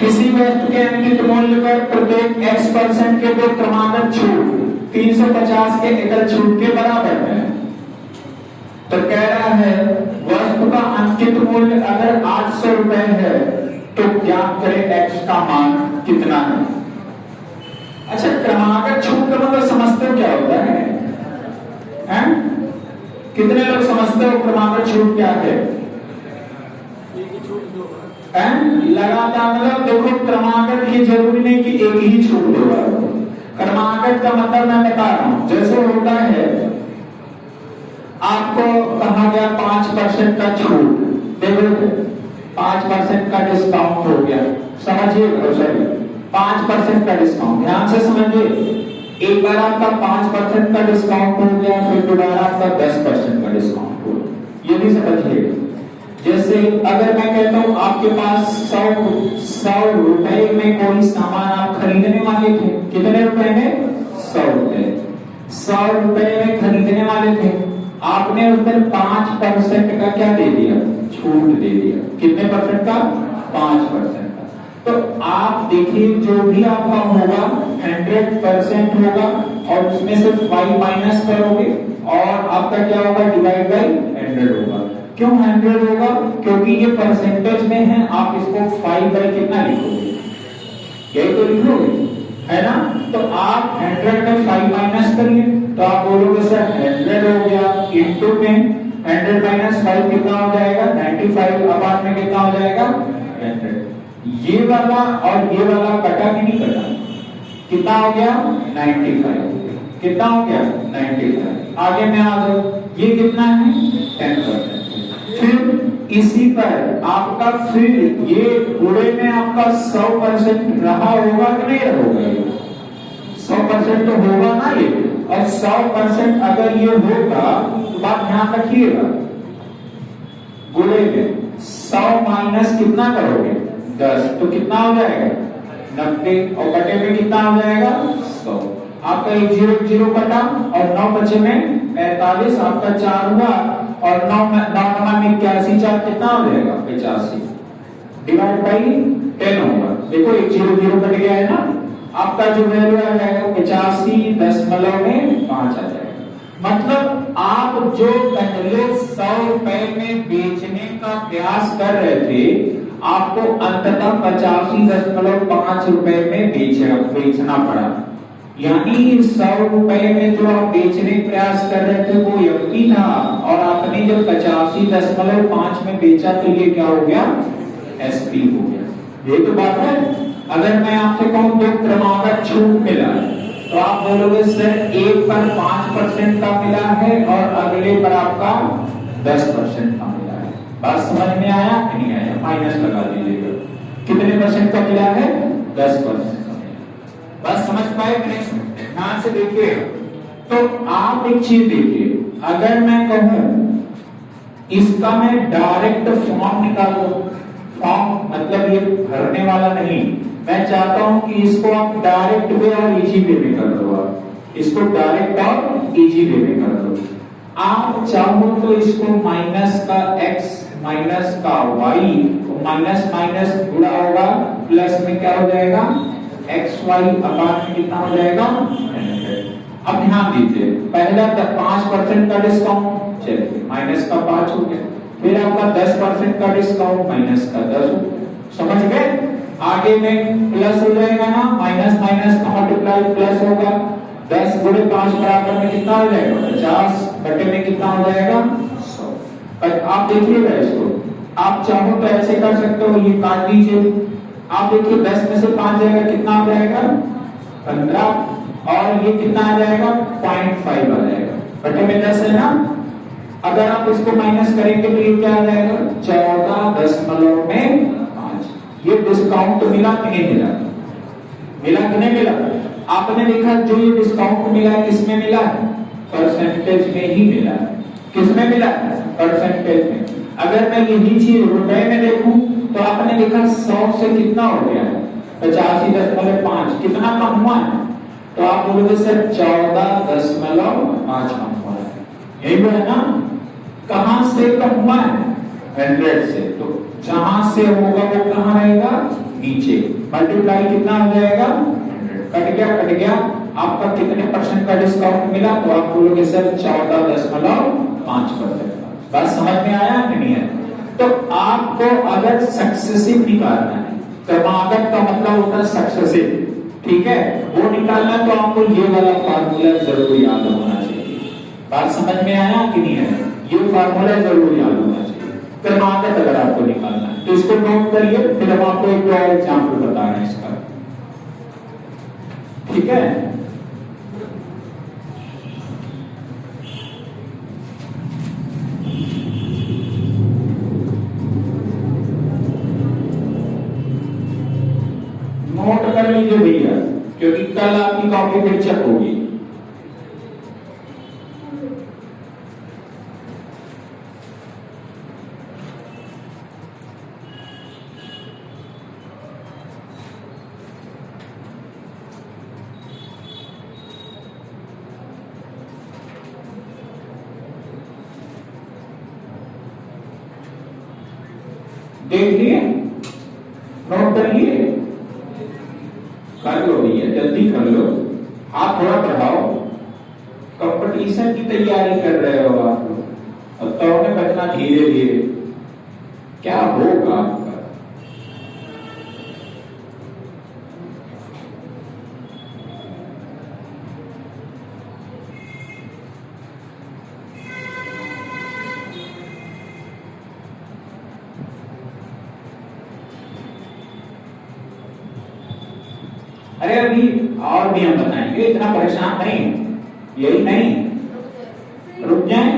किसी वस्तु के अंकित मूल्य पर प्रत्येक x% के लिए क्रमागत छूट 350 के एकल छूट के बराबर है। तो कह रहा है वस्तु का अंकित मूल्य अगर 800 रुपए है तो ज्ञात करें x का मान कितना है। अच्छा, क्रमागत छूट का मतलब समझते हो क्या होता है? कितने लोग समझते हो क्रमागत छूट क्या है? लगातार मतलब देखो, क्रमागत ये जरूरी नहीं कि एक ही छूट होगा। क्रमागत का मतलब मैं बता रहा हूं, जैसे होता है आपको कहा गया 5% का छूट, देखो 5% का डिस्काउंट हो गया, समझिए 5% का डिस्काउंट, ध्यान से समझिए। एक बार आपका 5% का डिस्काउंट हो गया, फिर दोबारा आपका 10% का डिस्काउंट हो गया, ये भी समझिए। जैसे अगर मैं कहता हूं आपके पास 100 रुपए में कोई सामान आप खरीदने वाले थे, कितने रुपए में? 100 रुपए। 100 रुपए में खरीदने वाले थे, आपने उस पर 5% का क्या दे दिया? छूट दे दिया। कितने परसेंट का? 5% का। तो आप देखिए जो भी आपका होगा 100% होगा और उसमें से 5 माइनस करोगे और आपका क्या होगा? डिवाइड बाई 100 होगा। क्यों 100 होगा? क्योंकि ये परसेंटेज में है, आप इसको 5 बाई कितना लिखोगे? यही तो लिखोगे, है ना? तो आप 100 में 5 माइनस करिए तो आप बोलोगे सर 100 हो गया इंटू में 100 माइनस 5 कितना हो जाएगा? 95। अब में कितना हो जाएगा? 100। ये वाला और ये वाला कटा भी नहीं कटा, कितना हो गया? 95। कितना हो गया? 95। आगे में आ जाओ, ये कितना है? 10%। फिर इसी पर आपका फिर ये गुणे में आपका 100% रहा होगा कि नहीं होगा? 100% तो होगा ना ये, और 100% अगर ये होगा तो बात ध्यान रखिएगा, गुणे में 100 माइनस कितना करोगे? 10, तो कितना हो जाएगा? 90, और बटे में कितना हो जाएगा? 100। आपका एक 0 कटा और 9 बचे में 45, आपका 4 हुआ और 9 में 81, 4 कितना हो जाएगा? 85 डिवाइड बाई 10 होगा। देखो एक 0 कट गया है ना, आपका जो वैल्यू आ जाएगा 85.5 आ जाएगा। मतलब आप जो पहले 100 रुपए में बेचने का प्रयास कर रहे थे, आपको अंततः 85.5 रुपए में बेचना पड़ा। यानी 100 रुपए में जो आप बेचने प्रयास कर रहे थे वो व्यक्ति था, और आपने जब 85.5 में बेचा तो ये क्या हो गया? एसपी हो गया। ये तो बात है। अगर मैं आपसे कहूं तो क्रमागत छूट मिला तो आप बोलोगे सर एक पर 5% का मिला है और अगले पर आपका 10% का मिला है। बात समझ में आया कि नहीं आया? माइनस लगा दीजिएगा। कितने परसेंट का मिला है? 10%। बस समझ पाए कि नहीं? ध्यान से देखिए। तो आप एक चीज देखिए, अगर मैं कहूं इसका मैं डायरेक्ट फॉर्म निकालो, फॉर्म मतलब ये भरने वाला नहीं, मैं चाहता हूं कि इसको आप डायरेक्ट वे और इजी वे में कर दो। आप इसको डायरेक्ट और इजी वे में कर दो। आप चाहो तो इसको माइनस का x माइनस का y, माइनस माइनस गुणा होगा, प्लस में क्या हो जाएगा? xy अपार्ट में कितना हो जाएगा? 100। अब ध्यान दीजिए, पहला 5% का डिस्काउंट, चलिए माइनस का 5 हो गया, फिर आपका 10% का डिस्काउंट, माइनस का 10 हो गया। समझ गए? आगे में प्लस हो जाएगा ना, माइनस माइनस का मल्टीप्लाई प्लस होगा। 10 गुणे 5 बराबर में कितना हो जाएगा? 50, बटे में कितना हो जाएगा? 100। पर आप देखिएगा इसको, आप चाहो तो ऐसे कर सकते हो, ये काट दीजिए। आप देखिए 10 में से 5 जाएगा, कितना आ जाएगा? 15, और ये कितना आ जाएगा? 0.5 आ जाएगा, बटे में 10 है ना। अगर आप इसको माइनस करेंगे तो ये क्या आ जाएगा? 14.5। ये डिस्काउंट मिला कि नहीं मिला? मिला कि नहीं मिला? आपने देखा जो ये डिस्काउंट मिला है किसमें मिला है? परसेंटेज में ही मिला है। किसमें मिला है? परसेंटेज में। अगर मैं यही चीज रुपए में देखूं तो आपने देखा 100 से कितना हो गया है? 85.5। कितना कम हुआ है? तो आप बोलोगे सर 14.5 कम हुआ है। यही है ना? कहां से कम हुआ है? 100 से। तो जहां से होगा वो कहां रहेगा? नीचे। मल्टीप्लाई कितना हो जाएगा, कट गया आपका कितने परसेंट का डिस्काउंट मिला, तो आप बोलोगे सर 14.5%। बात समझ में आया कि नहीं है? तो आपको अगर सक्सेसिव निकालना है, क्रमागत का मतलब होता है सक्सेसिव, ठीक है, वो निकालना तो आपको ये वाला फार्मूला जरूर याद होना चाहिए। बात समझ में आया कि नहीं है? ये फार्मूला जरूर याद होना चाहिए क्रमागत अगर आपको निकालना है, तो इसको नोट करिए, फिर हम आपको एक और एग्जाम्पल बता रहे हैं इसका, ठीक है। नोट कर लीजिए भैया, क्योंकि कल आपकी कॉपी फिर चेक होगी। देख लिए, नोट कर लिए, कर लो भैया, जल्दी कर लो, आप थोड़ा बढ़ाओ, कंपटीशन की तैयारी कर रहे हो आप लोग, अब तो में बचना धीरे धीरे, क्या होगा आपका। अरे अभी और भी हम बताएंगे, इतना परेशान नहीं, यही नहीं, रुक जाए।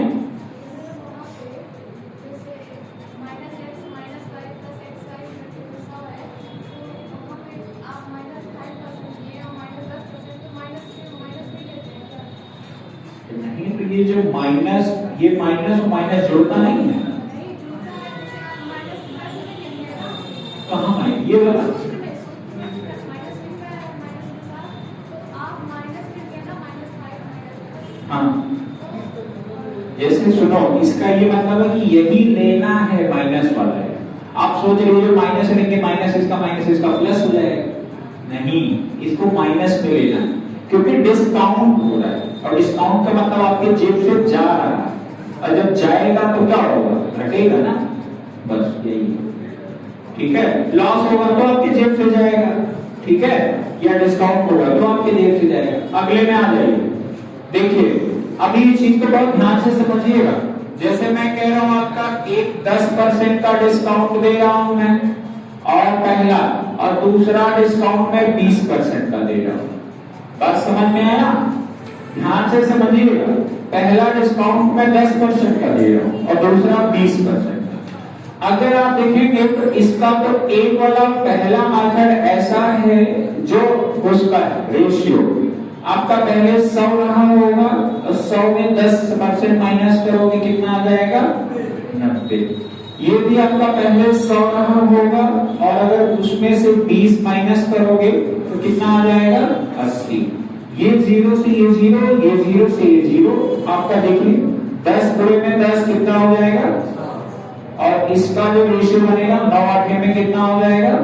नहीं तो ये जो माइनस, ये माइनस और माइनस जोड़ता नहीं है, कहाँ है ये वाला? हाँ, जैसे सुनो, इसका ये मतलब है कि यही लेना है, माइनस वाला है। आप सोच रहे हो माइनस लेंगे, माइनस इसका प्लस हो जाएगा, नहीं, इसको माइनस में लेना, क्योंकि डिस्काउंट हो रहा है, और डिस्काउंट का मतलब आपके जेब से जा रहा है, और जब जाएगा तो क्या होगा, घटेगा ना, बस यही, ठीक है। लॉस होगा तो आपके जेब से जाएगा, ठीक है, या डिस्काउंट होगा तो आपके जेब से जाएगा। अगले में आ जाइए, देखिए अभी ये चीज को बहुत ध्यान से समझिएगा। जैसे मैं कह रहा हूं आपका एक 10% का डिस्काउंट दे रहा हूं मैं, और पहला, और दूसरा डिस्काउंट मैं 20% का दे रहा हूं। बात समझ में आया? ध्यान से समझिएगा, पहला डिस्काउंट मैं 10% का दे रहा हूं और दूसरा 20%। अगर आप देखेंगे तो इसका तो एक वाला पहला मेथड ऐसा है जो उसका रेशियो आपका पहले 100 रहा होगा, और 100 में 10% माइनस करोगे कितना आ जाएगा, 90। ये भी आपका पहले 100 रहा होगा, और अगर उसमें से 20 माइनस करोगे तो कितना आ जाएगा, 80। ये 0 से ये 0, ये 0 से ये 0, आपका देखिए 10 गुणे में 10 कितना हो जाएगा, और इसका जो रेशियो बनेगा 9 8 में कितना हो जाएगा,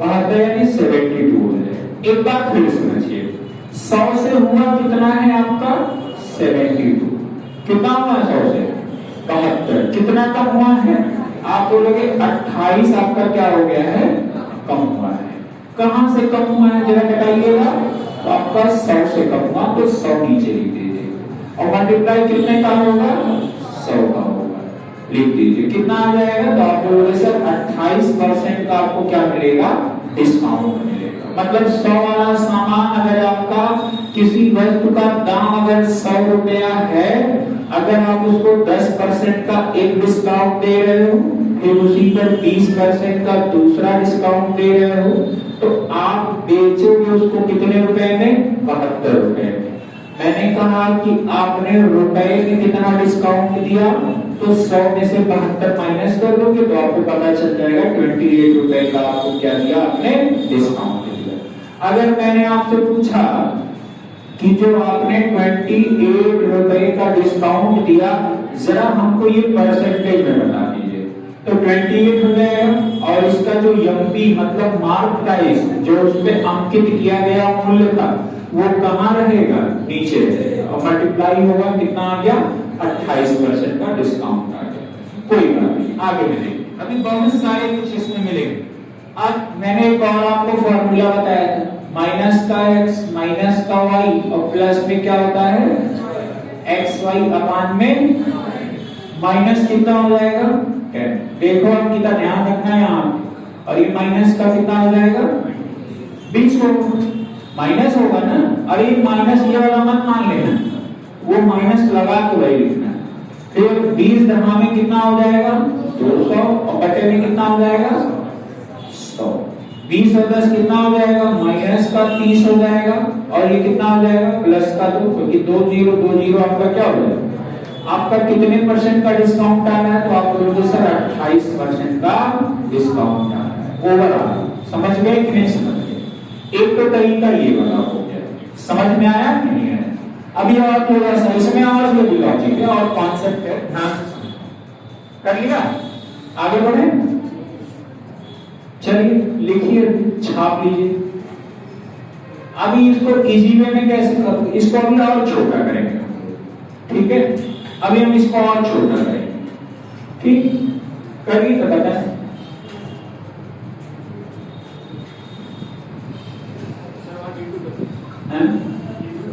72, यानी 72 हो जाएगा। एक बात फिर समझिए, 100 से हुआ कितना है आपका, 72, कितना हुआ 100 से, 72, कितना कम हुआ है, आप बोलोगे 28 आपका क्या हो गया है, कम हुआ है। कहां से कम हुआ है जरा बताइएगा, तो आपका 100 से कम हुआ, तो 100 नीचे लिख दीजिए, और मल्टीप्लाई कितने का होगा, 100 का होगा, लिख दीजिए, कितना आ जाएगा, तो आप बोलोगे सर 28% का आपको क्या मिलेगा, डिस्काउंट मिलेगा। मतलब 100 वाला सामान अगर आपका किसी वस्तु का दाम अगर 100 रुपया है, अगर आप उसको 10% का एक डिस्काउंट दे रहे हो, फिर उसी पर 20% का दूसरा डिस्काउंट दे रहे हो, तो आप बेचोगे उसको कितने रुपए में, 72 रुपए में। मैंने कहा कि आपने रुपए में कितना डिस्काउंट दिया, तो 100 में से 72 माइनस कर दोगे तो आपको पता चल जाएगा 28 रुपए का आपको क्या दिया, आपने डिस्काउंट दिया। अगर मैंने आपसे पूछा कि जो आपने 28 रुपए का डिस्काउंट दिया, जरा हमको ये परसेंटेज में बता दीजिए, तो 28 हो जाएगा। और इसका जो एमपी मतलब मार्क प्राइस जो उसपे अंकित किया गया मूल्य था वो कहाँ रहेगा, नीचे रहेगा। और मल्टीप्लाई होगा, कितना आ गया, 28% का डिस्काउंट आ गया। कोई बात नहीं, आगे मिलेंगे, अभी बहुत सारे कुछ इसमें मिलेंगे। अब मैंने एक और आपको फॉर्मूला बताया था, माइनस का x माइनस का y और प्लस में क्या होता है एक्स वाई अपान में माइनस कितना हो जाएगा 10। देखो अब कितना ध्यान रखना है यहाँ, और ये माइनस का कितना हो जाएगा 20 होगा, माइनस होगा ना। और ये माइनस ये वाला मत मान लेना, वो माइनस लगा के वही लिखना। फिर 20 दफा में कितना हो जाएगा 200 और बटे में कितना हो जाएगा 100। 20 और 10 कितना हो जाएगा माइनस का 30 हो जाएगा, और ये कितना हो जाएगा प्लस का 2, क्योंकि 2 0 आपका क्या हो जाएगा, आपका कितने परसेंट का डिस्काउंट आ रहा है, तो आप बोलोगे सर 28% का डिस्काउंट आ रहा है ओवरऑल। समझ गए कि नहीं समझ गए? एक तो तरीका ये वाला हो गया, समझ में आया कि नहीं आया? अभी और थोड़ा सा इसमें और भी लॉजिक है और कॉन्सेप्ट है, ध्यान से कर लिया, आगे बढ़े। चलिए लिखिए, छाप लीजिए। अभी इसको इजी वे में कैसे करोगे, इसको अभी और छोटा करेंगे, ठीक है? अभी हम इसको और छोटा करेंगे, ठीक? करिए तो बताएं।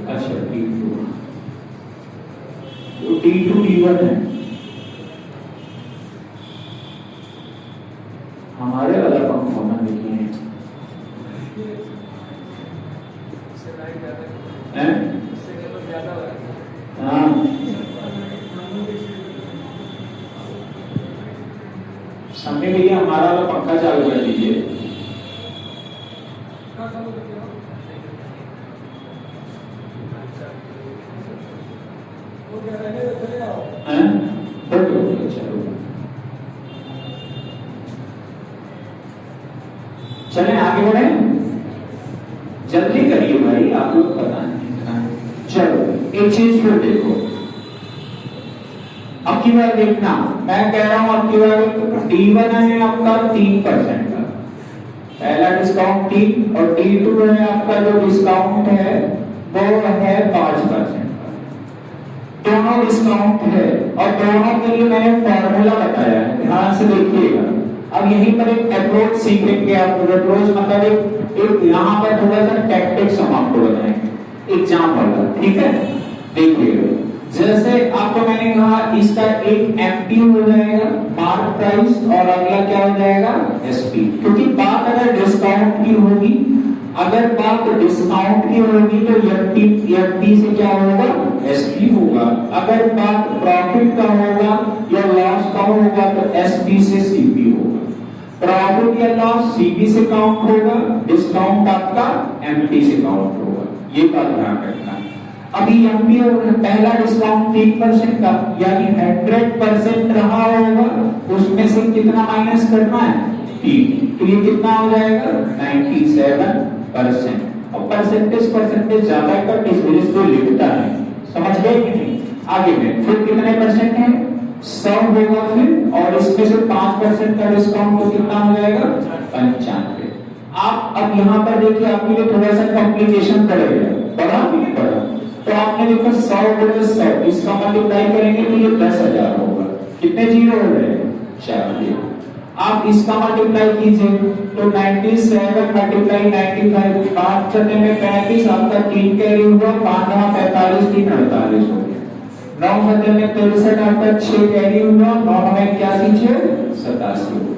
अच्छा D2 D1 है, हमारे अलग पंखों में लिखे हैं, हाँ समझे भैया, हमारा वाला पंखा चालू कर दीजिए। चलें आगे बढ़े, जल्दी करिए भाई, आप लोग पता नहीं। चलो एक चीज फिर देखो, अब की बार देखना, मैं कह रहा हूं अब की बार D1 है आपका 3% का पहला डिस्काउंट 3, और D2 है आपका जो डिस्काउंट है वो है 5% का। दोनों डिस्काउंट है और दोनों के लिए मैंने फॉर्मूला बताया है, ध्यान से देखिएगा। अब यहीं पर एक अप्रोच सीखेंगे आप, अप्रोच मतलब एक यहाँ पर थोड़ा सा टैक्टिक्स हम आपको बताएंगे एग्जाम वाला, ठीक है? देखिएगा, जैसे आपको मैंने कहा इसका एक एमपी हो जाएगा मार्क प्राइस और अगला क्या हो जाएगा एसपी, क्योंकि बात अगर डिस्काउंट की होगी, अगर बात डिस्काउंट की होगी तो एफपी से क्या होगा एसपी होगा, अगर बात प्रॉफिट का होगा या लॉस का होगा तो एसपी से सीपी होगा। प्रॉफिट या लॉस सीपी से काउंट होगा, डिस्काउंट आपका एमपी से काउंट होगा, ये बात ध्यान रखना। अभी एमपी पहला डिस्काउंट 3% का यानी 100% रहा होगा, उसमें से कितना माइनस करना है 3, तो ये कितना हो जाएगा 97%। और परसेंटेज ज्यादा का इसको लिखता है, समझ गए कि नहीं? आगे में फिर कितने परसेंट है 100 होगा फिर, और इसमें से 5% का डिस्काउंट तो कितना हो जाएगा 95। आप अब यहाँ पर देखिए, आपके लिए थोड़ा सा कॉम्प्लिकेशन पड़ेगा, पढ़ा कि नहीं पढ़ा? तो आपने देखो 100 गुणे 100 इसका मल्टीप्लाई करेंगे तो ये 10,000 होगा, कितने जीरो हो रहे हैं 4। आप इसका मल्टीप्लाई कीजिए तो 97 मल्टीप्लाई 95, 5 चने में 35, आपका 3 कैरी हुआ, 5 45 3 48 हो गया, 9 सतह में 63 आपका 6 कैरी हुआ, 9 में 81 6 87 हो गया,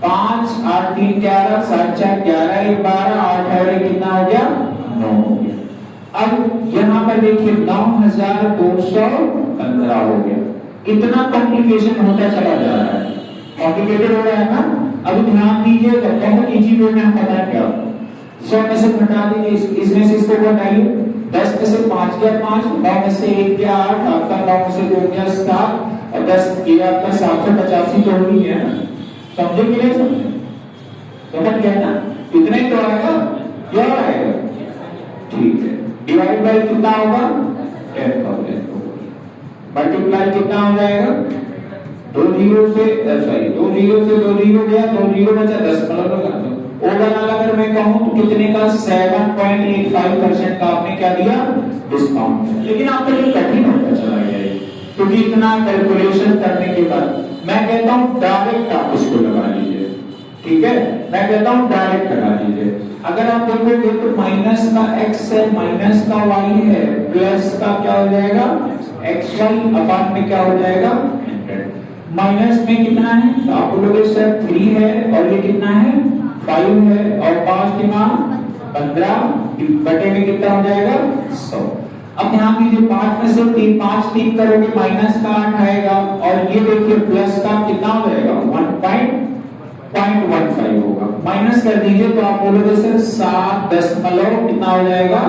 5 8 3 11 7 4 11 1 12 8 और 1 कितना हो गया 9 हो गया। अब यहाँ पर देखिए 9215 हो गया। इतना कॉम्प्लिकेशन होता चला जा रहा है, कॉम्प्लिकेटेड हो रहा है ना। अभी ध्यान दीजिएगा, बहुत इजी वे में हम पता क्या 100 में से घटा दीजिए, इसमें से इसको घटाइए, 10 में से 5 गया 5, 9 में से 1 गया 8, आपका 9 में से 2 गया 7 और 10 ये आपका 785 तो हो ही है ना। समझे कि नहीं समझे? समझ गया ना? इतना ही तो आएगा, क्या आएगा? ठीक है, डिवाइड बाय कितना होगा 10,000, मल्टीप्लाई कितना हो जाएगा 2 जीरो से 2 जीरो से 2 जीरो गया, 2 जीरो बचा, 10 लगा दो। ओवरऑल अगर मैं कहूं तो कितने का 7.85% का आपने क्या दिया डिस्काउंट। लेकिन आपके लिए कठिन होता चला गया ये, क्योंकि इतना कैलकुलेशन करने के बाद मैं कहता हूं डायरेक्ट आप इसको लगा लीजिए, ठीक है। मैं कहता हूं डायरेक्ट लगा लीजिए। अगर आप देखोगे तो माइनस का x है, माइनस का y है, प्लस का क्या हो जाएगा xy, अपार्ट में क्या हो जाएगा 100। माइनस में कितना है तो आप बोलोगे सर 3 है, और ये कितना है 5 है, और 5 की मान 15 बटे में कितना हो जाएगा 100। अब ध्यान दीजिए 5 में से 5 3 करोगे माइनस का 8 आएगा, और ये देखिए प्लस का कितना हो जाएगा 1.15 होगा। माइनस कर दीजिए तो आप बोलोगे सर 7 दशमलव कितना हो जाएगा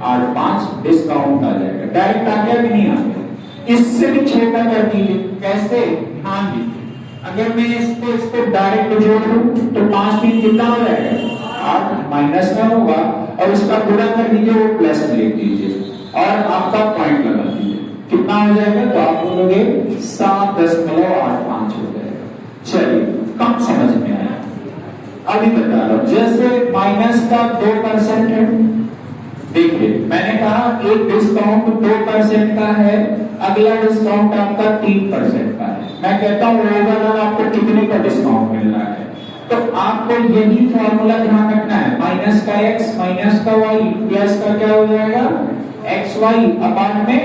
85 डिस्काउंट आ जाएगा। डायरेक्ट आ गया कि नहीं आ गया? इससे भी छोटा कर दीजिए। कैसे? ध्यान दीजिए, अगर मैं इसको डायरेक्ट जोड़ दूं तो 5 3 कितना हो जाएगा 8, माइनस में होगा, और इसका गुणा कर दीजिए, वो प्लस में लिख दीजिए, और आपका पॉइंट लगा दीजिए, कितना हो जाएगा तो आप बोलोगे 7.85 हो जाएगा। चलिए कम समझ में आया, अभी बता रहा हूं। जैसे माइनस का 2% है, देखिए मैंने कहा एक डिस्काउंट 2% का है, अगला डिस्काउंट आपका 3% का है। मैं कहता हूं ओवरऑल आपको कितने का डिस्काउंट मिल रहा है, तो आपको यही फॉर्मूला ध्यान रखना है। माइनस का x माइनस का y प्लस का क्या हो जाएगा xy, अपार्ट में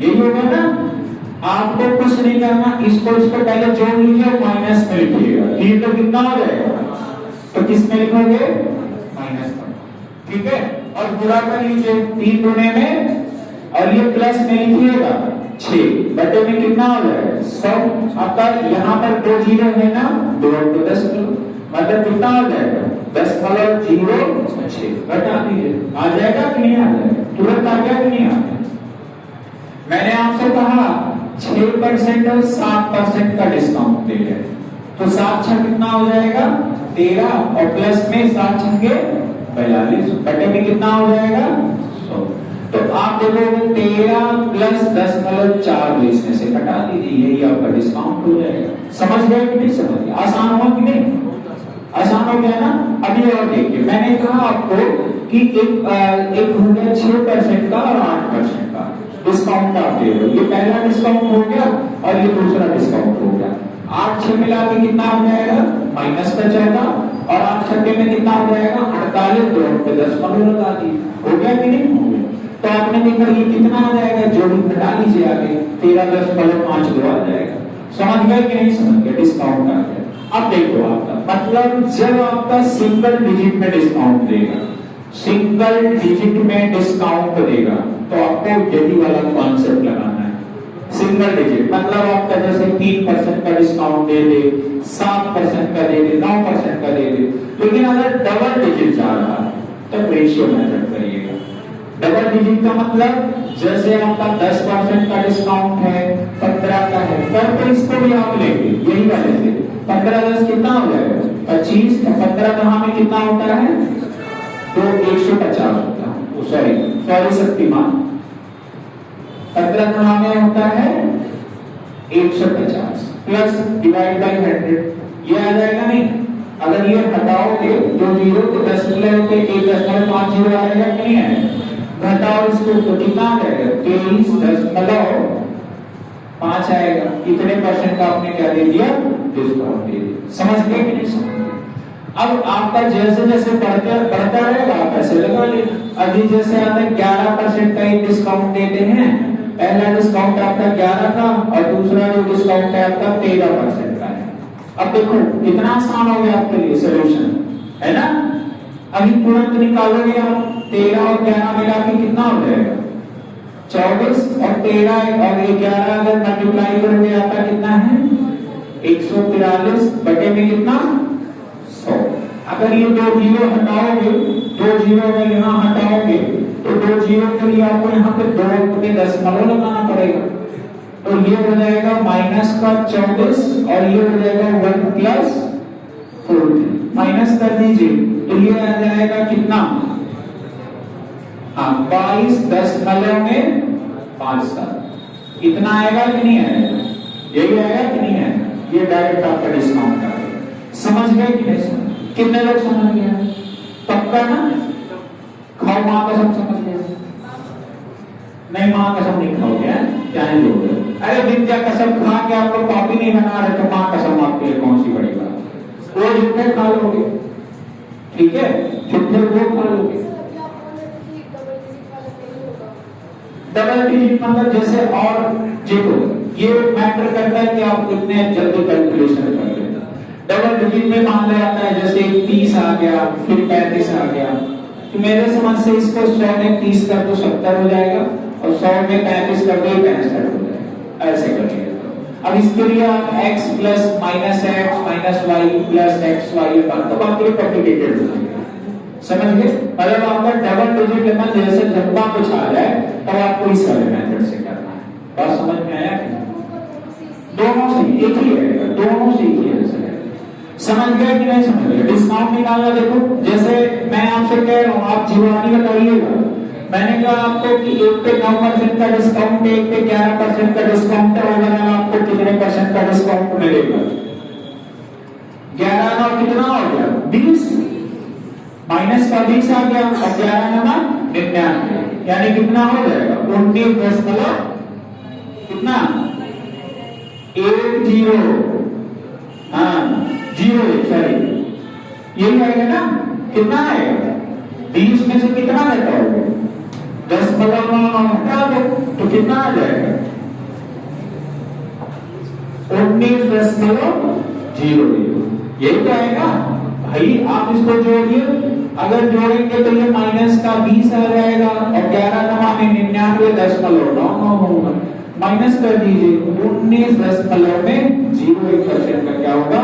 यही होगा ना। आपको कुछ नहीं करना, इसको पहले जोड़ लीजिए, माइनस में लिखिएगा, ये तो कितना हो जाएगा, तो किस में लिखोगे माइनस में, ठीक है। और गुणा कर लीजिए 3 गुणे में, और ये प्लस में लिखिएगा 6 बटे में कितना हो जाएगा 100। आपका यहाँ पर 2 जीरो है ना, 2 तो 10 मतलब कितना हो जाएगा 10.06 घटा दीजिए, आ जाएगा कि नहीं आ जाएगा, तुरंत आ गया कि नहीं आ गया। मैंने आपसे कहा 6% और 7% का डिस्काउंट दे रहे, तो 7 6 कितना हो जाएगा 13, और प्लस में 7 छंगे 42 बटे में कितना हो जाएगा 100। तो आप देखोगे 13 प्लस 10.4 इसमें से घटा दीजिए, यही आपका डिस्काउंट हो जाएगा। समझ गए कि नहीं समझ गए? आसान हुआ कि नहीं? आसान हो गया ना। अभी और देखिए, मैंने कहा आपको कि एक हो गया 6% का और 8% का डिस्काउंट आप दे रहे हो। ये पहला डिस्काउंट हो गया और ये दूसरा डिस्काउंट हो गया। 8 6 मिला के कितना हो जाएगा माइनस का 14, और 8 6 में कितना हो जाएगा 48, 2 पे 10 लगा दी, हो गया कि नहीं हो गया। तो आपने देखा ये कितना आ जाएगा, जो भी घटा लीजिए आगे 13.5 आ जाएगा। समझ गए कि नहीं समझ गए? डिस्काउंट आ गया। अब देखो आपका मतलब जब आपका सिंगल डिजिट में डिस्काउंट देगा, सिंगल डिजिट में डिस्काउंट देगा, तो आपको यही वाला कॉन्सेप्ट लगाना है। सिंगल डिजिट मतलब आपका जैसे 3% का डिस्काउंट दे दे, 7% का दे दे, 9% का दे दे। लेकिन अगर डबल डिजिट जा रहा है तो रेशियो मेथड करिएगा। डबल डिजिट का मतलब जैसे आपका 10% का डिस्काउंट है, 15 का है, तो इसको भी आप लेंगे यही वाले से 15 10 कितना हो जाएगा 25, 15 कहाँ में कितना होता है तो 150 होता है। सॉरी शक्तिमान, 15 कहाँ में होता है 150 प्लस डिवाइड बाई 100, ये आ जाएगा नहीं। अगर ये हटाओगे 2 जीरो तो 10 मिले होते 1.5 जीरो आएगा कि नहीं आएगा। घटाओ इसको तो कितना आ जाएगा 23.5 आएगा। कितने % का आपने क्या दे दिया डिस्काउंट दे दिया। समझ गए कि नहीं समझ गए? अब आपका जैसे जैसे बढ़ता रहेगा आप ऐसे लगा लेना। अभी जैसे आता है 11% का एक डिस्काउंट देते हैं, पहला डिस्काउंट आपका 11 का और दूसरा जो डिस्काउंट है आपका 13% का है। अब देखो कितना आसान हो गया आपके लिए सोल्यूशन, है ना। अभी तुरंत निकालोगे आप 13 और 11 मिला के कितना हो जाएगा 24, और 13 और 11 अगर मल्टीप्लाई करोगे आपका कितना है 143 बटे में कितना 100। अगर ये 2 जीरो हटाओगे, 2 जीरो अगर यहाँ हटाओगे तो 2 जीरो के लिए आपको यहाँ पे 2 पे 10 लगाना पड़ेगा। तो ये हो जाएगा माइनस का 24 और ये हो जाएगा 1 प्लस 4 माइनस कर दीजिए तो ये आ जाएगा कितना 22.57 इतना आएगा कि नहीं आएगा? यही आएगा कि नहीं आएगा? ये डायरेक्ट आपका डिस्काउंट आ गया। समझ गए कि नहीं समझ? कितने लोग समझ गए? पक्का ना? खाओ माँ कसम, समझ गए? नहीं माँ कसम नहीं खाओगे, क्या नहीं लोगे? अरे विद्या कसम खा के आप लोग कॉपी नहीं बना रहे तो माँ कसम आपके लिए कौन सी बड़ी बात? वो झूठे खा लोगे, ठीक है, झूठे वो खा लोगे। डबल डिजिट मतलब जैसे, और देखो ये मैटर करता है कि आप कितने जल्दी कैलकुलेशन कर लेते। डबल डिजिट में मान लिया आता है जैसे 30 आ गया, फिर 35 आ गया, तो मेरे समझ से इसको 100 में 30 कर दो 70 हो जाएगा, और 100 में 35 कर दो 65 हो जाएगा। ऐसे करिए। अब इसके लिए आप x plus minus x minus y plus x y तो बाकी कॉम्प्लिकेटेड हो जाएगा। समझ गए? मतलब आपका डबल डिजिट लेवल जैसे लंबा कुछ आ जाए तब आपको इस वाले मेथड से करना है। बात समझ में आया? दोनों से एक ही रहेगा, दोनों से एक ही है। समझ गए कि नहीं समझ गए? डिस्काउंट निकालना देखो, जैसे मैं आपसे कह रहा हूँ आप जीवानी बताइएगा। मैंने कहा आपको कि एक पे 9% का डिस्काउंट है, एक पे 11% का डिस्काउंट है, ओवरऑल आपको कितने % का डिस्काउंट मिलेगा? 11 और कितना हो गया? 20 माइनस का 20 आ गया, और 11 नंबर 99, यानी कितना हो जाएगा? 19 कितना? 10 हाँ 0 सॉरी, यही आएगा ना? कितना आएगा? 20 में से कितना लेता होगा? 10.9 हटा दो तो कितना आ जाएगा? 19.00। यही तो आएगा भाई। आप इसको जोड़िए, अगर जोड़ेंगे तो ये माइनस का 20 आ जाएगा, और 11 नवा में 99.9 होगा। माइनस कर दीजिए, 19.01% का क्या होगा?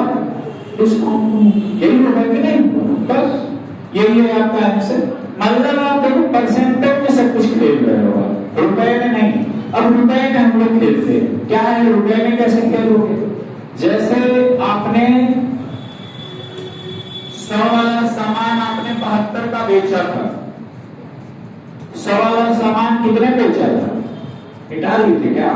डिस्काउंट। यही होगा कि नहीं? बस यही है आपका आंसर। मतलब आप देखो परसेंटेज में सब कुछ खेल रहे हो, रुपए में नहीं। अब रुपए में हम लोग खेलते हैं, क्या है रुपए में कैसे खेलोगे? जैसे आपने 100 वाला सामान आपने 72 का बेचा था, 100 वाला सामान कितने बेचा था? मिटा लीजिए क्या?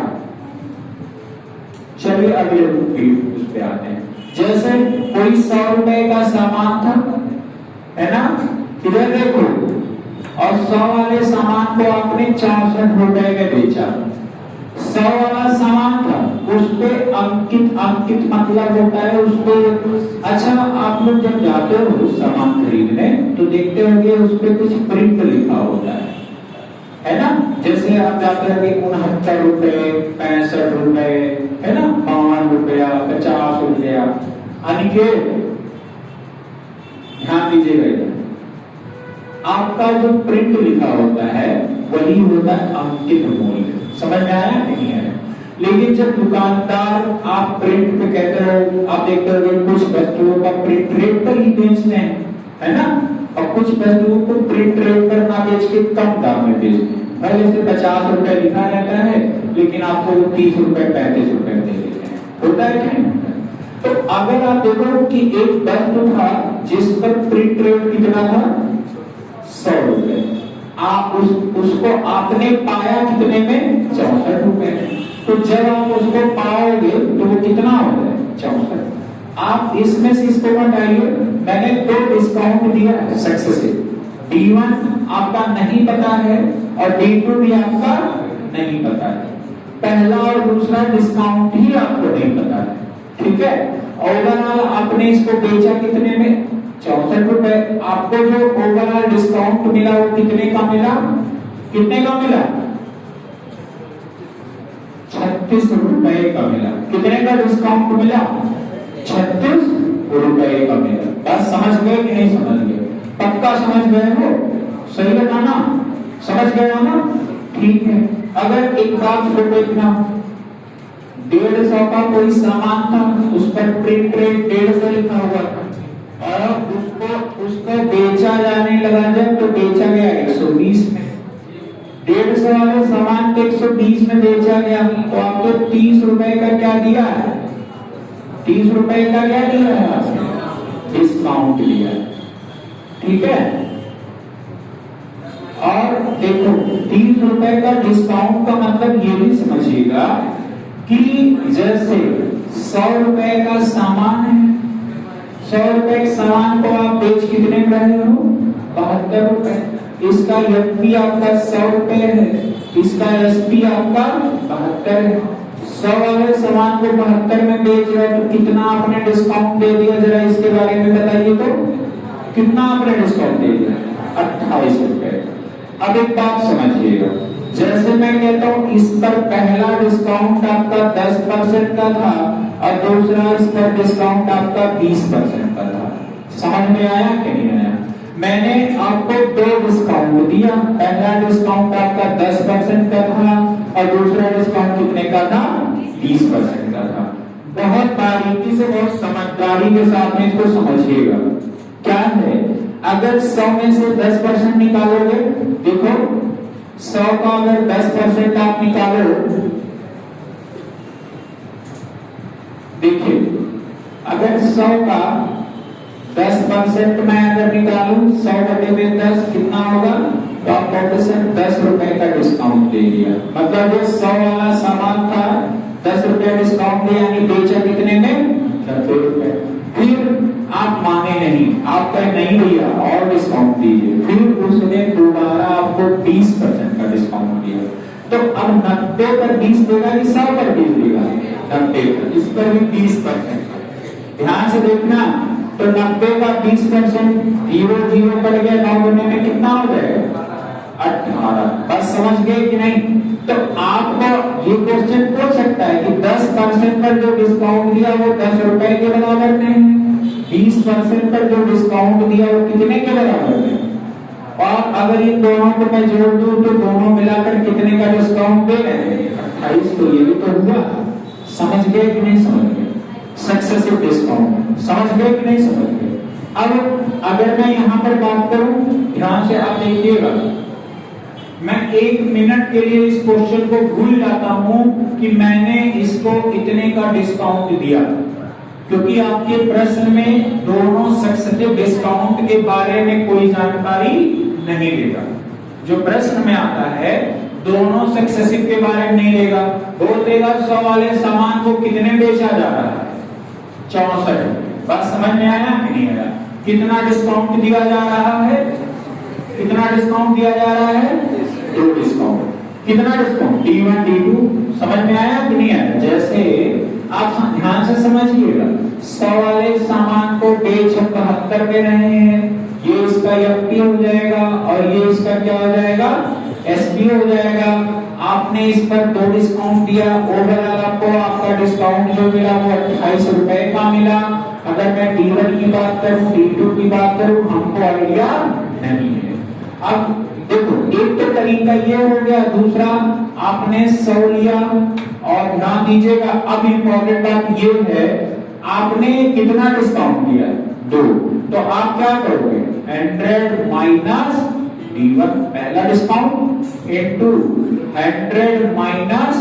चलिए अगले उस पे आते हैं। जैसे कोई 100 रुपए का सामान था, है ना? इधर देखो, और 100 वाले सामान को आपने 64 रुपए में बेचा। 100 वाला सामान था, उस पे अंकित मतलब होता है उसको। अच्छा, आप लोग जब जाते हो सामान खरीदने तो देखते होंगे उस पे कुछ प्रिंट लिखा होता है ना? जैसे आप जाते होंगे 69 रुपए, 65 रुपए, है ना? 52 रुपया, 50 रुपया। अनिकेत ध्यान दीजिएगा, आपका जो प्रिंट लिखा होता है वही होता है अंकित मूल्य। समझ में आया नहीं है? लेकिन जब दुकानदार आप प्रिंट पे कहते हो, आप देखते हो कुछ वस्तुओं का प्रिंट रेट पर ही बेचते हैं, है ना? और कुछ वस्तुओं को प्रिंट रेट पर ना बेच के कम दाम में बेचते हैं। पहले से 50 रुपए लिखा रहता है, लेकिन आपको 30 रुपए 35 रुपए दे देते हैं। होता है क्या? तो अगर आप देखो कि एक वस्तु था जिस पर प्रिंट रेट कितना था? 100 रुपए। आप उसको आपने पाया कितने में? 64 रुपए में। तो जब आप उसको पाओगे तो वो कितना हो गया? 64। आप इसमें से इसको घटाइए। मैंने 2 डिस्काउंट दिया है सक्सेसिव। D1 आपका नहीं पता है और D2 भी आपका नहीं पता है। पहला और दूसरा डिस्काउंट ही आपको नहीं पता है, ठीक है? ओवरऑल आपने इसको बेचा कितने में? 64 रुपए। आपको जो ओवरऑल डिस्काउंट मिला वो कितने का मिला? कितने का मिला? 36 रुपए का मिला। कितने का डिस्काउंट मिला? 36 रुपए का मिला। बस समझ गए कि नहीं समझ गए? पक्का समझ गए हो? सही बताना, समझ गए ना? ठीक है। अगर एक बात फिर देखना, 150 का कोई सामान था, उस पर प्रिंट रेट 150 लिखा हुआ था, और उसको बेचा जाने लगा जब, तो बेचा गया 120 में। 150 वाले सामान को 120 में बेचा गया, तो आपको 30 रुपए का क्या दिया है? 30 रुपए का क्या दिया है? आपने डिस्काउंट दिया है, ठीक है? और देखो 30 रुपए का डिस्काउंट का मतलब ये भी समझिएगा कि जैसे 100 रुपए का सामान है, 100 रुपए के सामान को आप बेच कितने में रहे हो? 72 रुपए। इसका एफपी आपका 100 रुपए है, इसका एसपी आपका 72 है। 100 वाले सामान को 72 में बेच रहे हो तो कितना आपने डिस्काउंट दे दिया, जरा इसके बारे में बताइए तो। कितना आपने डिस्काउंट दे दिया? 28 रुपए। अब एक बात समझिएगा, जैसे मैं कहता हूं इस पर पहला डिस्काउंट आपका 10% का था और दूसरा इस पर डिस्काउंट आपका 20% का था। समझ में आया कि नहीं आया? मैंने आपको 2 डिस्काउंट दिया, पहला डिस्काउंट आपका 10% का था और दूसरा डिस्काउंट कितने का था? 20% का था। बहुत बारीकी से, बहुत समझदारी के साथ में इसको समझिएगा। क्या है, अगर 100 में से 10% निकालोगे, देखो 100 का अगर 10% आप निकालो, देखिए अगर 100 का 10% मैं अगर निकालूं, 100 बटे में 10 कितना होगा? तो आप 10 रुपए का डिस्काउंट दे दिया। मतलब जो 100 वाला सामान था 10 रुपए डिस्काउंट दिया, यानी बेचा कितने में? 90 रुपए। फिर आप माने नहीं, आप कहे नहीं भैया और डिस्काउंट दीजिए, फिर उसने दोबारा आपको 20% का डिस्काउंट दिया। तो अब 90 पर 20 देगा कि 100 पर 20 देगा? 90 पर। इस पर भी 20%। ध्यान से देखना, तो 90 का 20%, 0 पड़ गया, 9 गुने में कितना हो जाएगा? 18। बस समझ गए कि नहीं? तो आपको ये क्वेश्चन पूछ सकता है कि 10% पर जो डिस्काउंट दिया वो 10 रुपए के बराबर नहीं, 20% पर जो डिस्काउंट दिया वो कितने के बराबर है? और अगर इन दोनों को मैं जोड़ दूं तो दोनों मिलाकर कितने का डिस्काउंट दे रहे हैं? 28। तो ये भी तो हुआ। समझ गए कि नहीं समझ गए? सक्सेसिव डिस्काउंट समझ गए कि नहीं समझ गए? अब अगर मैं यहां पर बात करूं, ध्यान से आप देखिएगा, मैं 1 मिनट के लिए इस क्वेश्चन को भूल जाता हूं कि मैंने इसको इतने का डिस्काउंट दिया, क्योंकि आपके प्रश्न में दोनों सक्सेसिव डिस्काउंट के बारे में कोई जानकारी नहीं देगा। जो प्रश्न में आता है दोनों सक्सेसिव के बारे में नहीं देगा, बोल देगा 100 वाले सामान को कितने बेचा जा रहा है? 64। बात समझ में आया कि नहीं आया? कितना डिस्काउंट दिया जा रहा है? कितना डिस्काउंट दिया जा रहा है? 2 डिस्काउंट। कितना डिस्काउंट? D1 D2। समझ में आया कि नहीं आया? जैसे आप ध्यान से समझिएगा, 100 वाले सामान को बेच 72 में रहे हैं, ये इसका एफपी हो जाएगा और ये इसका क्या हो जाएगा? एसपी हो जाएगा। आपने इस पर 2 डिस्काउंट दिया, ओवरऑल आपको आपका डिस्काउंट जो मिला वो 28 रुपए का मिला। अगर मैं D1 की बात करूं, D2 की बात करूं, हमको आइडिया नहीं है। अब देखो, एक तो तरीका ये हो गया, दूसरा आपने 100 लिया और ध्यान दीजिएगा, अब इंपॉर्टेंट बात ये है, आपने कितना डिस्काउंट दिया? 2। तो आप क्या करोगे? 100 माइनस D1 पहला डिस्काउंट इनटू 100 माइनस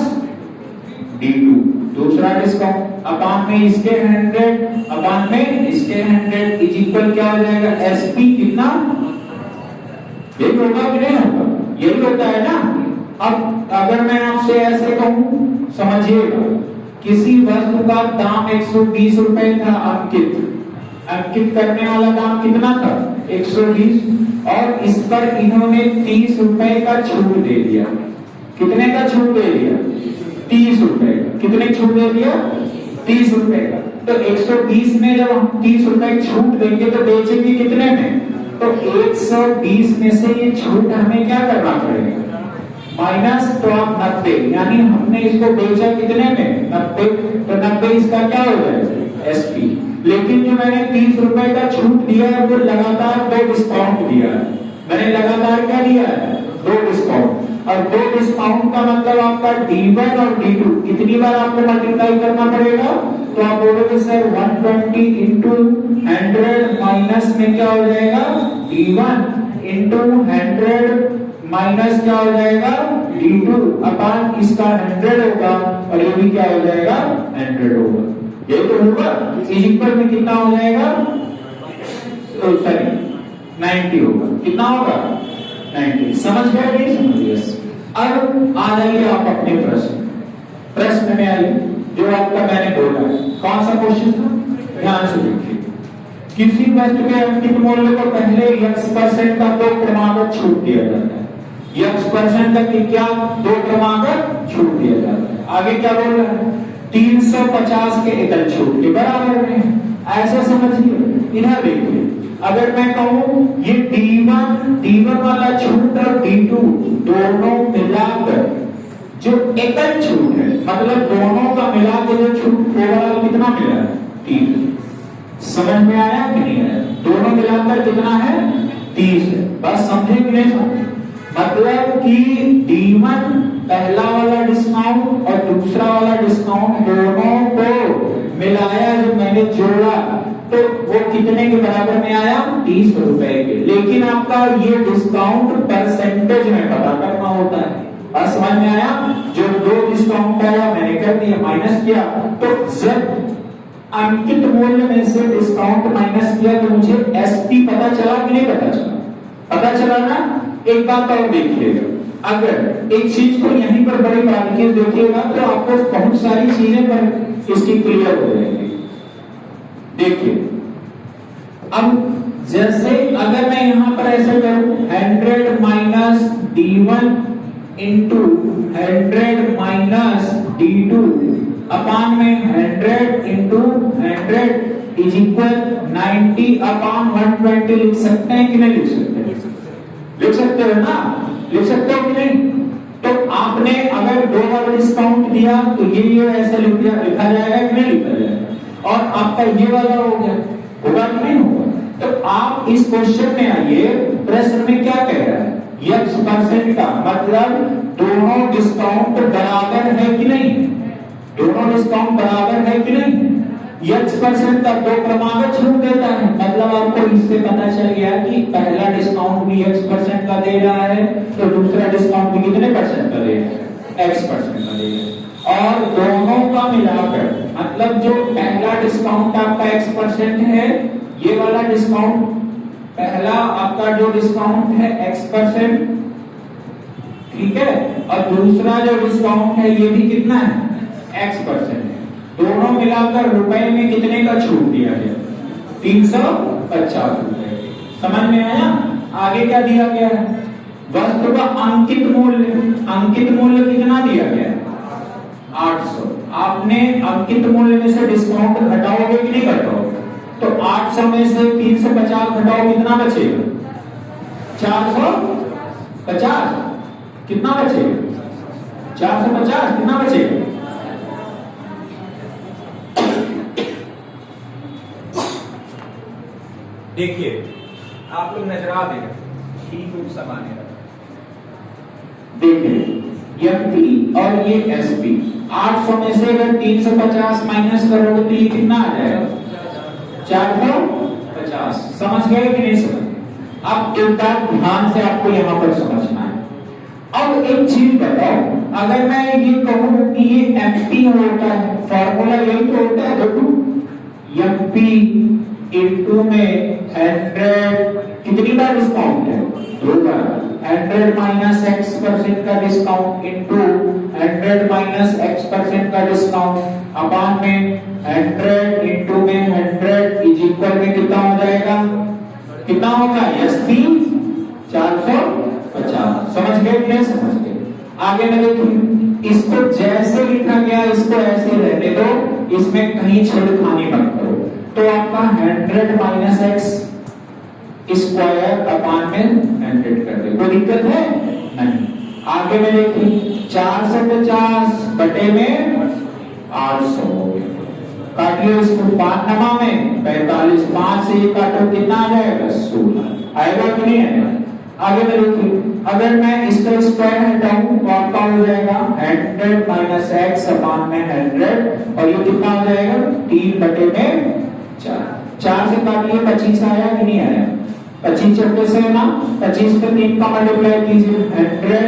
D2 दूसरा डिस्काउंट, अपान में इसके 100 अपान में इसके 100 इज इक्वल क्या हो जाएगा? एसपी कितना? यही होगा कि नहीं होगा? यही होता है ना। अब अगर मैं आपसे ऐसे कहूं, समझिएगा, किसी वस्तु का दाम 120 रुपए था अंकित करने वाला दाम कितना था? 120, और इस पर इन्होंने 30 रुपए का छूट दे दिया। कितने का छूट दे दिया? 30 रुपए का। कितने छूट दे दिया? 30 रुपए का। तो 120 में जब हम 30 रुपए छूट देंगे तो बेचेंगे कितने में? तो 120 में से ये छूट हमें क्या करना पड़ेगा? माइनस, तो आप 90, यानी हमने इसको बेचा कितने में? 90। तो 90 इसका क्या हो जाएगा? एसपी। लेकिन जो मैंने 30 रुपए का छूट दिया है वो लगातार 2 डिस्काउंट दिया है। मैंने लगातार क्या दिया है? 2 डिस्काउंट। और 2 डिस्काउंट का मतलब आपका D1 और D2 कितनी बार आपको मल्टीप्लाई करना पड़ेगा? तो आप बोलोगे सर 120 इंटू 100 माइनस में क्या हो जाएगा? D1 इंटू 100 माइनस क्या हो जाएगा? D2 अपान इसका 100 होगा और ये भी क्या हो जाएगा? 100 होगा। ये तो होगा। इज इक्वल में कितना हो जाएगा? तो सॉरी 90 होगा। कितना होगा? 90। समझ गए नहीं समझ गए? अब आ जाइए आप अपने प्रश्न में आइए। जो आपका मैंने बोला है। कौन सा क्वेश्चन था, ध्यान से देखिए। किसी वस्तु के अंकित मूल्य को पहले x% का 2 क्रमागत छूट दिया जाता है। x% का क्या 2 क्रमागत छूट दिया जाता है। आगे क्या बोल रहा है, 350 के एकल छूट के बराबर में। ऐसा समझिए। इधर देखिए, अगर मैं कहूं ये D1 वाला छूट और D2 दोनों मिलाकर जो एकल छूट है, मतलब दोनों का मिलाकर जो छूट ओवरऑल कितना मिला है, 30। समझ में आया कि नहीं आया? दोनों मिलाकर कितना है, 30 है। बस समझे कि नहीं समझे? मतलब कि D1 पहला वाला डिस्काउंट और दूसरा वाला डिस्काउंट दोनों को मिलाया, जो मैंने जोड़ा तो वो कितने के बराबर में आया, 30 रुपए के। लेकिन आपका ये डिस्काउंट परसेंटेज में पता करना होता है। बस समझ में आया? जो 2 डिस्काउंट आया मैंने कर दिया, माइनस किया। तो जब अंकित मूल्य में से डिस्काउंट माइनस किया तो मुझे एसपी पता चला कि नहीं पता चला? पता चला ना। एक बात और देखिएगा, अगर एक चीज को यहीं पर बड़ी बारीकी से देखिएगा तो आपको बहुत सारी चीजें पर इसकी क्लियर हो जाएगी। देखिए, अब जैसे अगर मैं यहां पर ऐसे करूं 100 minus D1 into 100 minus D2 अपान में 100 इंटू 100 इज इक्वल 90 अपान 120 लिख सकते हैं कि नहीं लिख सकते? लिख सकते हो ना? लिख सकते हो कि नहीं? तो आपने अगर 2 बार डिस्काउंट दिया तो ये ऐसा लिखा जाएगा कि नहीं लिखा जाएगा? और आपका ये वाला हो गया, होगा कि नहीं होगा? तो आप इस क्वेश्चन में आइए, प्रश्न में क्या कह रहा है, x% का मतलब दोनों डिस्काउंट बराबर है कि नहीं? दोनों डिस्काउंट बराबर है कि नहीं? x% का 2 क्रमागत छूट देता है, मतलब आपको इससे पता चल गया कि पहला डिस्काउंट भी x% का दे रहा है तो दूसरा डिस्काउंट भी कितने % का दे रहा है, x% का दे रहा है। और दोनों का मिलाकर, मतलब जो पहला डिस्काउंट आपका x% है, ये वाला डिस्काउंट पहला आपका जो डिस्काउंट है x%, ठीक है, और दूसरा जो डिस्काउंट है ये भी कितना है, x% है। दोनों मिलाकर रुपए में कितने का छूट दिया गया, 350 रुपए। समझ में आया? आगे क्या दिया गया है, वस्तु का अंकित मूल्य कितना दिया गया है, 800। आपने अंकित मूल्य में से डिस्काउंट घटाओगे कि नहीं घटाओगे? तो 800 में से 350 घटाओ, कितना बचेगा, 450। कितना बचेगा, 450। कितना बचेगा, देखिए आप लोग नजरा देगा, ठीक रूप समाने लगा। देखिए एमपी और ये एसपी, 800 में से अगर 350 माइनस करोगे तो ये कितना आ जाएगा, 450। समझ गए कि नहीं समझ? अब एक बात ध्यान से आपको यहाँ पर समझना है। अब एक चीज बताओ, अगर मैं ये कहूं कि ये एमपी होता है, फॉर्मूला यही तो होता है, देखो एमपी इंटू में 100 कितनी बार डिस्काउंट है, 2 बार। 100 माइनस x% का डिस्काउंट इंटू 100 माइनस x% का डिस्काउंट अपान में 100 इंटू में 100 इज इक्वल में कितना हो जाएगा, कितना होगा, एसपी 450। समझ गए कि नहीं समझ गए? आगे में देखिए, इसको जैसे लिखा गया इसको ऐसे रहने दो, इसमें कहीं छेड़खानी मत करो। तो आपका 100 माइनस एक्स स्क्वायर अपान में 100 कर दे, कोई दिक्कत है नहीं। आगे में देखिए 450 बटे में 800 हो गया, काटिए इसको 5 नमा में 45, 5 से ये काटो कितना आ जाएगा, 16 आएगा कि नहीं आएगा? आगे में देखिए, अगर मैं इसका स्क्वायर हटाऊं तो आपका हो जाएगा 100 माइनस एक्स अपान में 100, और ये कितना हो जाएगा, 3 बटे में 4 से काटिए 25 आया कि नहीं आया, 25 चौके से है ना, 25 पे 3 का मल्टीप्लाई कीजिए, 100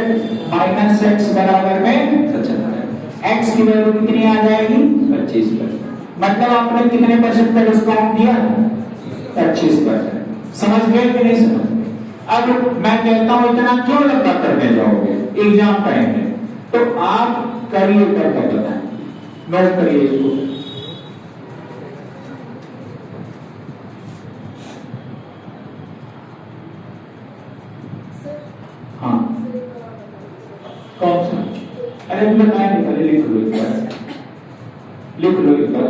माइनस एक्स बराबर में 75। एक्स की वैल्यू कितनी आ जाएगी, 25%। मतलब आपने कितने % का डिस्काउंट दिया, 25%। समझ गए कि नहीं समझ? अब मैं कहता हूं इतना क्यों लंबा करने जाओगे एग्जाम टाइम में, तो आप करिए करके बताएं। नोट करिए इसको। हाँ कौन सा? अरे बताया नहीं, पहले लिख लो एक बार, लिख लो एक बार।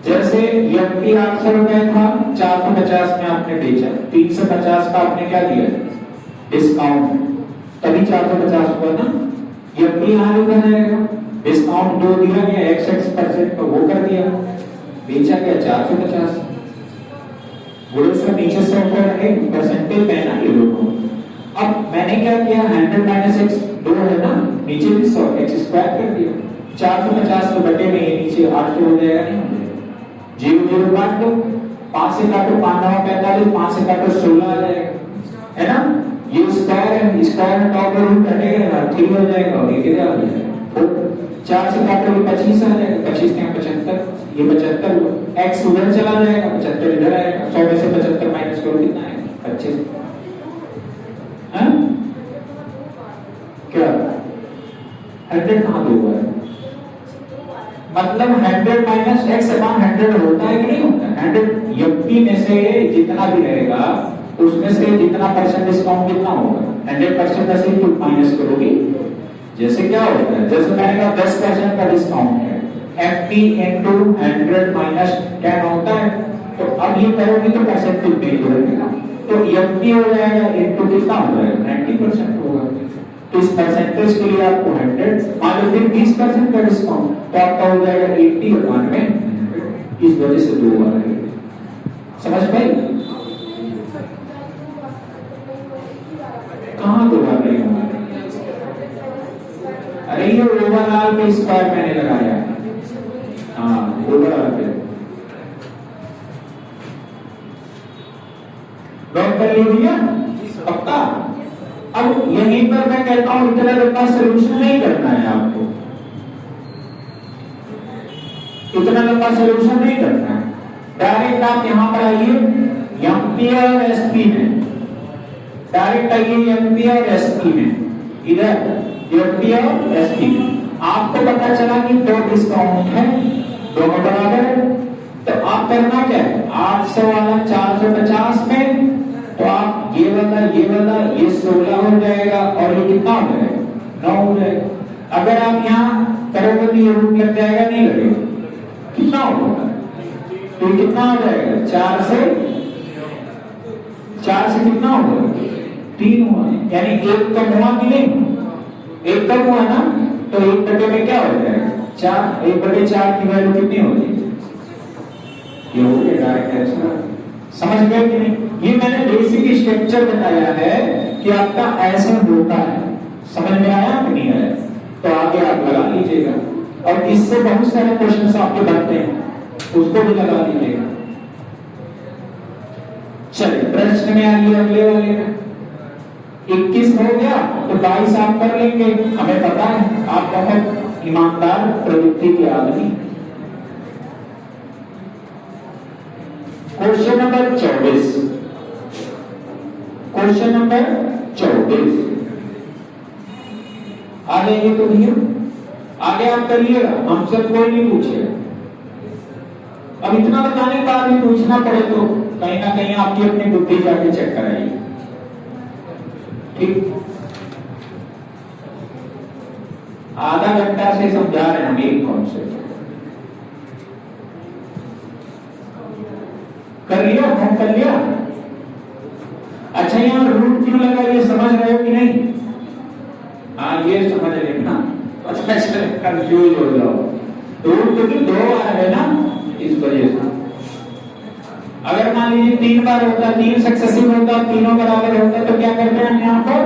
जैसे एफडी 800 रुपए था, 450 में आपने बेचा, 350 का आपने क्या दिया डिस्काउंट, तभी 450 हुआ ना। एफडी यहां लिखा जाएगा, डिस्काउंट 2 दिया गया, x% का वो कर दिया, बेचा गया 450। बोलो सर नीचे से ऊपर है परसेंटेज पहना ये लोगों। अब मैंने क्या किया, 100 माइनस x 2 है ना, नीचे भी 100 x स्क्वायर कर दिया, 450 के बटे में ये नीचे 800 हो जाएगा, नहीं 0 काट दो, 5 से काटो 5 9 45, 5 से काटो 16 आ जाएगा, है ना। ये स्क्वायर है, स्क्वायर में टॉप में रूट कटेगा, 3 हो जाएगा, और ये कितना हो जाएगा 4 से काटो 25 आ जाएगा, 25 से 75, ये 75 हुआ, x उधर चला जाएगा, 75 इधर आएगा, 100 में से 75 माइनस करो कितना आएगा 25। हाँ क्या 100 कहाँ दो हुआ है, मतलब 100 माइनस x अपॉन 100 होता है कि नहीं होता है। 100 एफडी में से जितना भी रहेगा उसमें से जितना परसेंट डिस्काउंट कितना होगा, 100% में से कुछ माइनस करोगे। जैसे क्या होता है, जैसे मैंने कहा 10% का डिस्काउंट है, एफडी इनटू 100 माइनस 10 होता है, तो अब ये करोगे तो परसेंटेज नहीं बढ़ेगा, तो एफडी हो जाएगा इनटू कितना हो जाएगा 90% होगा। तो इस परसेंटेज के लिए आपको 100, मान लो फिर 20% का डिस्काउंट, तो आपका हो जाएगा 80 और 100, इस वजह से 2 आ रही है। समझ पाई? कहाँ 2 आ रही है? अरे ये ओवरऑल पे स्क्वायर मैंने लगाया है, हाँ ओवरऑल पे नोट कर लीजिए पक्का। अब यहीं पर मैं कहता हूं इतना लंबा सोल्यूशन नहीं करना है आपको, इतना लंबा सोल्यूशन नहीं करना है, डायरेक्ट आप यहां पर आइए एम्पियर एसपी में, डायरेक्ट आइए एम्पियर एसपी में, इधर एम्पियर एसपी में आपको पता चला कि 2 डिस्काउंट है, दोनों बराबर है, तो आप करना क्या है, 800 वाला 450 में, तो आप ये वाला ये 16 हो जाएगा, और ये कितना हो जाएगा 9 हो जाएगा। अगर आप यहाँ करोगे तो ये रूट लग जाएगा, नहीं लगेगा, कितना होगा, तो ये कितना हो जाएगा 4 से कितना होगा 3 हुआ, यानी 1 कम हुआ कि नहीं, 1 कम हुआ ना, तो 1 बटे में क्या हो जाएगा 4, 1/4 की वैल्यू कितनी होगी, ये हो गया डायरेक्ट आंसर। समझ गए कि नहीं? ये मैंने बेसिक स्ट्रक्चर बताया है कि आपका ऐसा होता है, समझ में आया कि नहीं आया, तो आगे आप लगा लीजिएगा, और इससे बहुत सारे क्वेश्चंस आपके बनते हैं, उसको भी लगा लीजिएगा। चलिए प्रश्न में आइए अगले वाले में, 21 हो गया तो 22 आप कर लेंगे, हमें पता है आप बहुत ईमानदार प्रवृत्ति के आदमी। क्वेश्चन नंबर 24, क्वेश्चन नंबर 24 आ जाइए तो भैया, आगे आप करिएगा, हमसे कोई नहीं पूछेगा। अब इतना बताने के बाद भी पूछना पड़े तो कहीं ना कहीं आपकी अपनी बुद्धि जाके चेक कराइए, ठीक। आधा घंटा से समझा रहे हैं एक कॉन्सेप्ट, कर लिया, हम कर लिया। अच्छा यहाँ रूट क्यों लगा ये समझ रहे हो कि नहीं? हाँ ये समझ लेना, अच्छा कंफ्यूज हो जाओ, रूट क्योंकि 2 बार है ना, इस वजह से। अगर मान लीजिए 3 बार होता, 3 सक्सेसिव होता, तीनों बराबर होता, तो क्या करते हैं यहाँ पर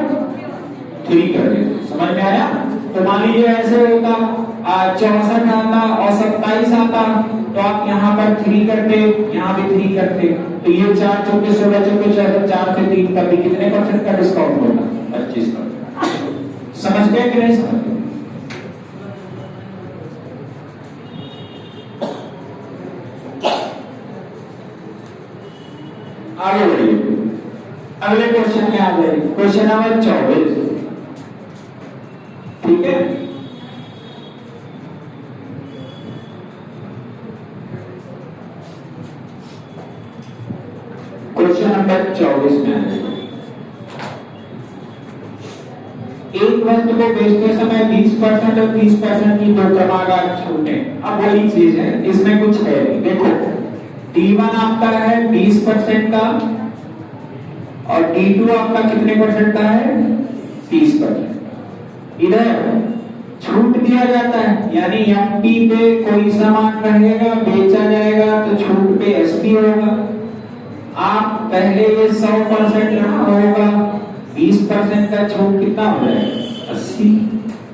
3 कर देते, समझ में आया। तो मान लीजिए ऐसे होता 64 आता और 27 आता, तो आप यहाँ पर 3 करते, यहाँ भी 3 करते, तो ये 4 चौके 16 चौके 4 से 3 पर भी कितने % का डिस्काउंट होगा 25%। समझ गए कि नहीं समझ गए? आगे बढ़िए, अगले क्वेश्चन में आ जाए, क्वेश्चन नंबर 24, ठीक है। 2024 में आएगा। एक वस्तु को बेचते समय 20% और 30% की दो क्रमागत छूटें। अब वही चीज है, इसमें कुछ है नहीं। देखो D1 आपका है 20% का और D2 आपका कितने परसेंट का है? 30%। इधर छूट दिया जाता है, यानी एमपी पे कोई सामान रहेगा बेचा जाएगा तो छूट पे एसपी होगा। आप पहले ये 100% रहा होगा, 20% का छूट कितना हो जाएगा? 80।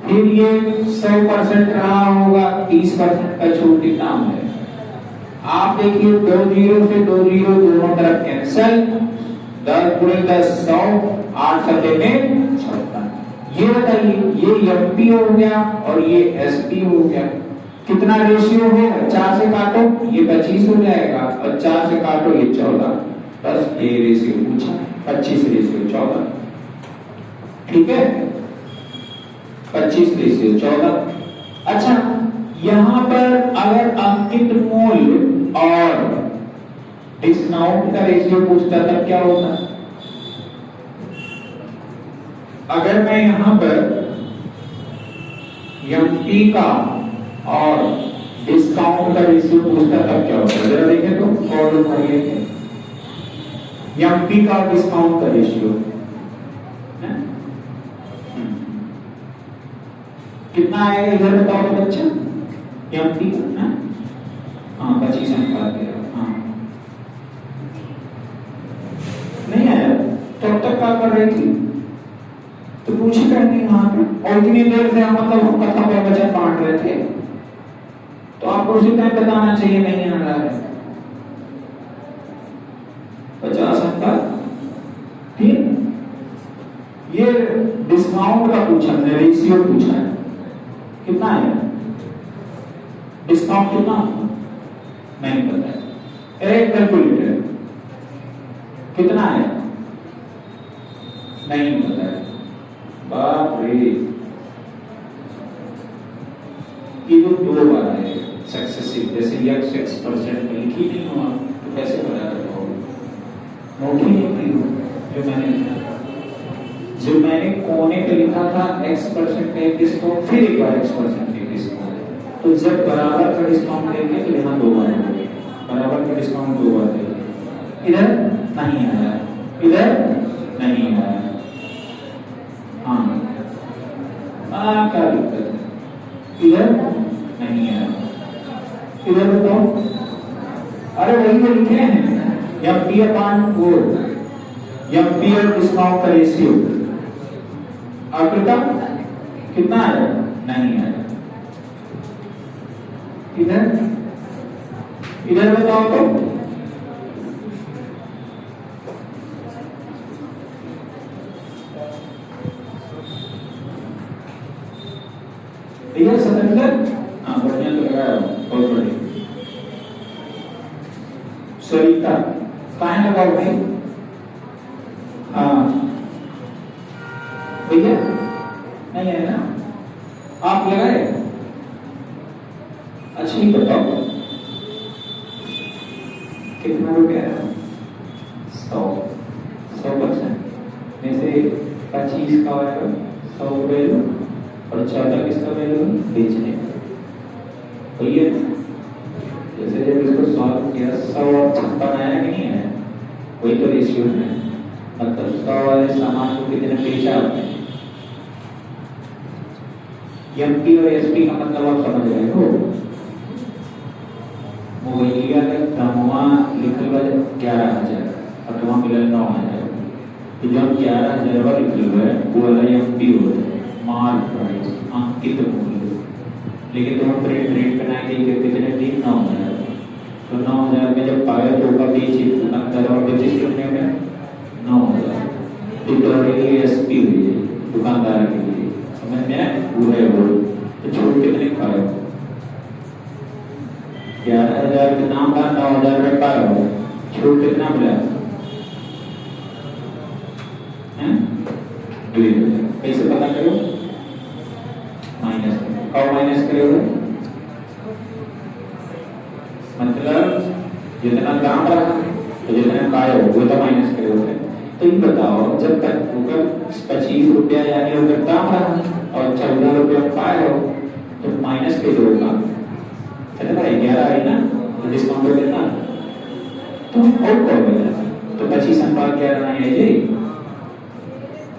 फिर ये 100% रहा होगा, 30% का छूट कितना हो जाएगा? आप देखिए 2 जीरो से 2 जीरो दोनों तरफ कैंसल, 10 गुणे 10 100, 8 सतह में 56। ये बताइए, ये एमपी हो गया और ये एसपी हो गया। कितना रेशियो होगा? 4 से काटो ये 25 हो जाएगा और 4 से काटो ये 14, बस ये रेशियो पूछा, 25 रेशियो 14। ठीक है, 25 रेशियो 14। अच्छा, यहां पर अगर अंकित मूल्य और डिस्काउंट का रेशियो पूछता तब क्या होता? अगर मैं यहां पर एमपी का और डिस्काउंट का रेशियो पूछता तब क्या होता? जरा देखें तो फॉलो करिए, एमपी का और डिस्काउंट का रेशियो कितना आएगा? इधर बताओ तो बच्चा, एमपी का 25 अनुपात के। नहीं आया तो अब तक क्या कर रही थी? तो पूछी करनी वहां पे, और इतनी देर से मतलब हम कथा पर वचन बांट रहे थे, तो आपको उसी टाइम बताना चाहिए नहीं आ रहा है। 50 अनुपात। ठीक, ये डिस्काउंट का पूछा, रेशियो पूछा है, कितना है? डिस्काउंट कितना? नहीं पता है। एक कैलकुलेटर कितना है? नहीं पता है। बाप रे, ये तो 2 बार है सक्सेसिव, जैसे x% लिख ही नहीं हुआ तो कैसे पता कर पाओगे? नोट ही नहीं हो जो मैंने लिखा था, जो मैंने कोने पे लिखा था x% डिस्काउंट, फिर एक बार x% डिस्काउंट, तो जब बराबर का डिस्काउंट देंगे तो यहाँ 2 बार देंगे, बराबर का डिस्काउंट 2 बार देंगे। इधर नहीं आया, इधर नहीं आया। हाँ क्या दिक्कत है? इधर नहीं आया, इधर बताओ। अरे वही तो लिखे हैं, एमपी अपॉन वो, एमपी और डिस्काउंट का रेशियो। आकृता कितना आया? नहीं आया। इधर इधर बताओ तो। भैया सतेंद्र, हाँ बढ़िया तो लगाया, बहुत बढ़िया। सरिता कहाँ लगाओ भाई? हाँ भैया नहीं है ना, आप लगाए? अच्छा ही बताओ कितना रुपया? 100% में से 25 का आएगा 100 वैल्यू और 14 किसका वैल्यू? बेचने का। तो ये जैसे जब इसको सॉल्व किया 100 और 56 आया कि नहीं आया? वही तो रेशियो है, मतलब 100 वाले सामान को कितने बेचा आपने। एमपी और एसपी का मतलब आप समझ रहे हो। मोबाइलिया का दामवा लिखल बा 11,000 और तुम मिलल 9,000, तो जब 11,000 वाला लिखल है वो वाला एमपी होता है, मार्क प्राइस, अंकित मूल्य। लेकिन तुम प्रिंट बनाए गई कितने दिन? 9,000। तो 9,000 में जब पाया तो का बीच अंदर और 25 कितने में? 9,000। तो एसपी हुई है दुकानदार के लिए, समझ में पूरे वो। तो छूट कितने पाए? 11,000 के नाम का 9,000 में पाया हो, छूट कितना मिला? 2,000। कैसे पता करो? माइनस कब माइनस करोगे? मतलब जितना दाम रहा तो जितने काय हो वो तो माइनस करे होते। तो ये बताओ जब तक होगा 25 रुपया यानी अगर दाम रहा और 14 रुपया काय हो तो माइनस के दो होगा चले भाई 11 आई ना तो डिस्काउंट कर देना तो और कौन बचा तो 25 अंपार 11 आई है जी।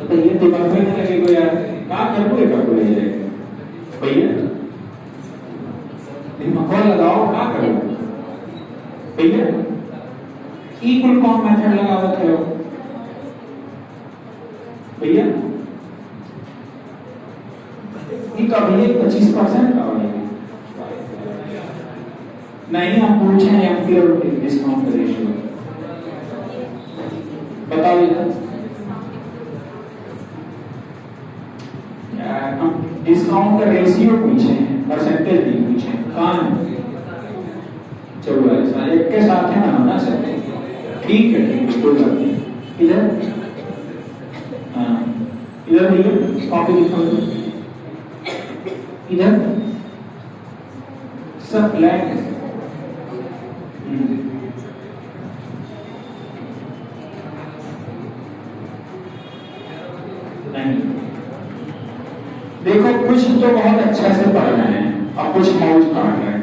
तो ये दिमाग में नहीं लगेगा यार क्या कर ले भैया दिमाग लगाओ क्या करो भैया इक्वल कौन मेथड लगावत है भैया ये कभी 25% का नहीं हम पूछे हैं एमपी और डिस्काउंट का रेशियो बताओ हम डिस्काउंट का रेशियो पूछे हैं परसेंटेज नहीं पूछे कौन 44 एक के साथ है ना बना सकते ठीक है कोई बात नहीं इधर हाँ इधर देखिए कॉपी लिखो इधर सब ब्लैक है नहीं देखो कुछ तो बहुत अच्छा से पढ़ रहे हैं और कुछ मौज काट रहे हैं।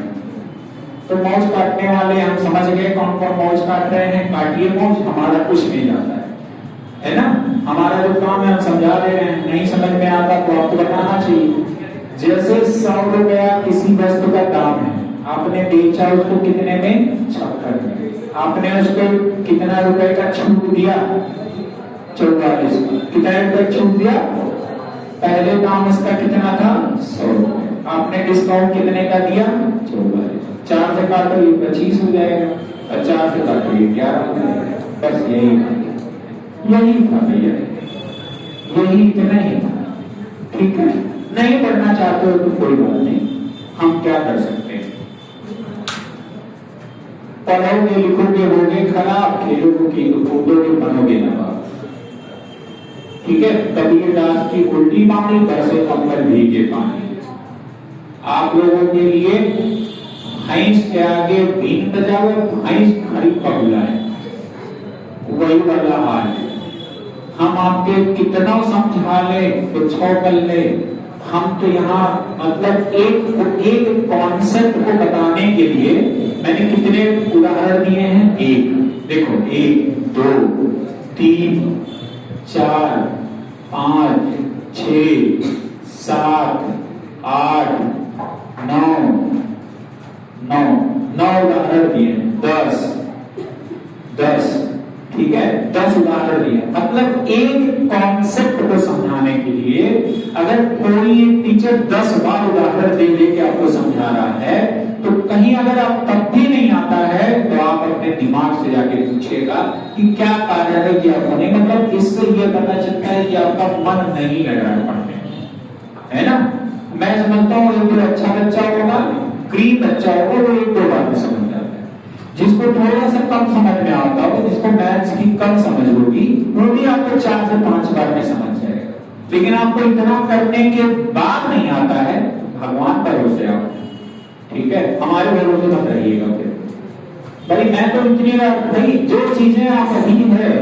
तो मौज काटने वाले हम समझ गए कौन कौन मौज काट रहे हैं काटिए मौज हमारा कुछ नहीं जाता है ना। हमारा जो काम है हम समझा दे रहे हैं नहीं समझ में आता तो आपको बताना चाहिए। जैसे 100 रुपया किसी वस्तु का दाम है आपने बेचा उसको कितने में 76 में आपने उसको कितना रुपए का छूट दिया 44 कितना रुपए छूट दिया पहले दाम इसका कितना था 100 आपने डिस्काउंट कितने का दिया 44 4 से काटो ये 25 हो जाएगा और 4 से काटो ये 11 हो जाएगा बस यही था भैया यही इतना ही था ठीक है। नहीं पढ़ना चाहते हो तो कोई बात नहीं हम क्या कर सकते हैं पढ़ोगे लिखोगे होगे खराब खेलोगे कूदोगे बनोगे नवाब ठीक है। कबीर दास की उल्टी पानी बरसे कमर भीगे पानी आप लोगों के लिए भैंस के आगे बीन बजावे भैंस खड़ी पगलाए वही वाला हाल है। हम आपके कितना समझा ले कुछ कर ले हम तो यहाँ मतलब एक कॉन्सेप्ट को बताने के लिए मैंने कितने उदाहरण दिए हैं एक देखो 1 2 3 4 5 6 7 8 9 उदाहरण दिए 10 ठीक है 10 उदाहरण दिए मतलब एक कॉन्सेप्ट को समझाने के लिए अगर कोई टीचर 10 बार उदाहरण दे के आपको समझा रहा है तो कहीं अगर आप तब भी नहीं आता है तो आप अपने दिमाग से जाके पूछिएगा कि क्या कारण है कि आपको नहीं मतलब इससे यह पता चलता है कि आपका मन नहीं लग रहा है पढ़ने है ना। मैं समझता हूँ एक अच्छा बच्चा होगा ग्रीन बच्चा होगा वो 1-2 बार में समझ जाता है जिसको थोड़ा सा कम समझ में आता हो जिसको मैथ्स की कम समझ होगी वो भी आपको 4 से 5 बार में समझ जाएगा। लेकिन आपको इतना करने के बाद नहीं आता है भगवान भरोसे आप ठीक है हमारे भरोसे मत रहिएगा फिर भाई मैं तो इतनी भाई जो चीजें आप अभी है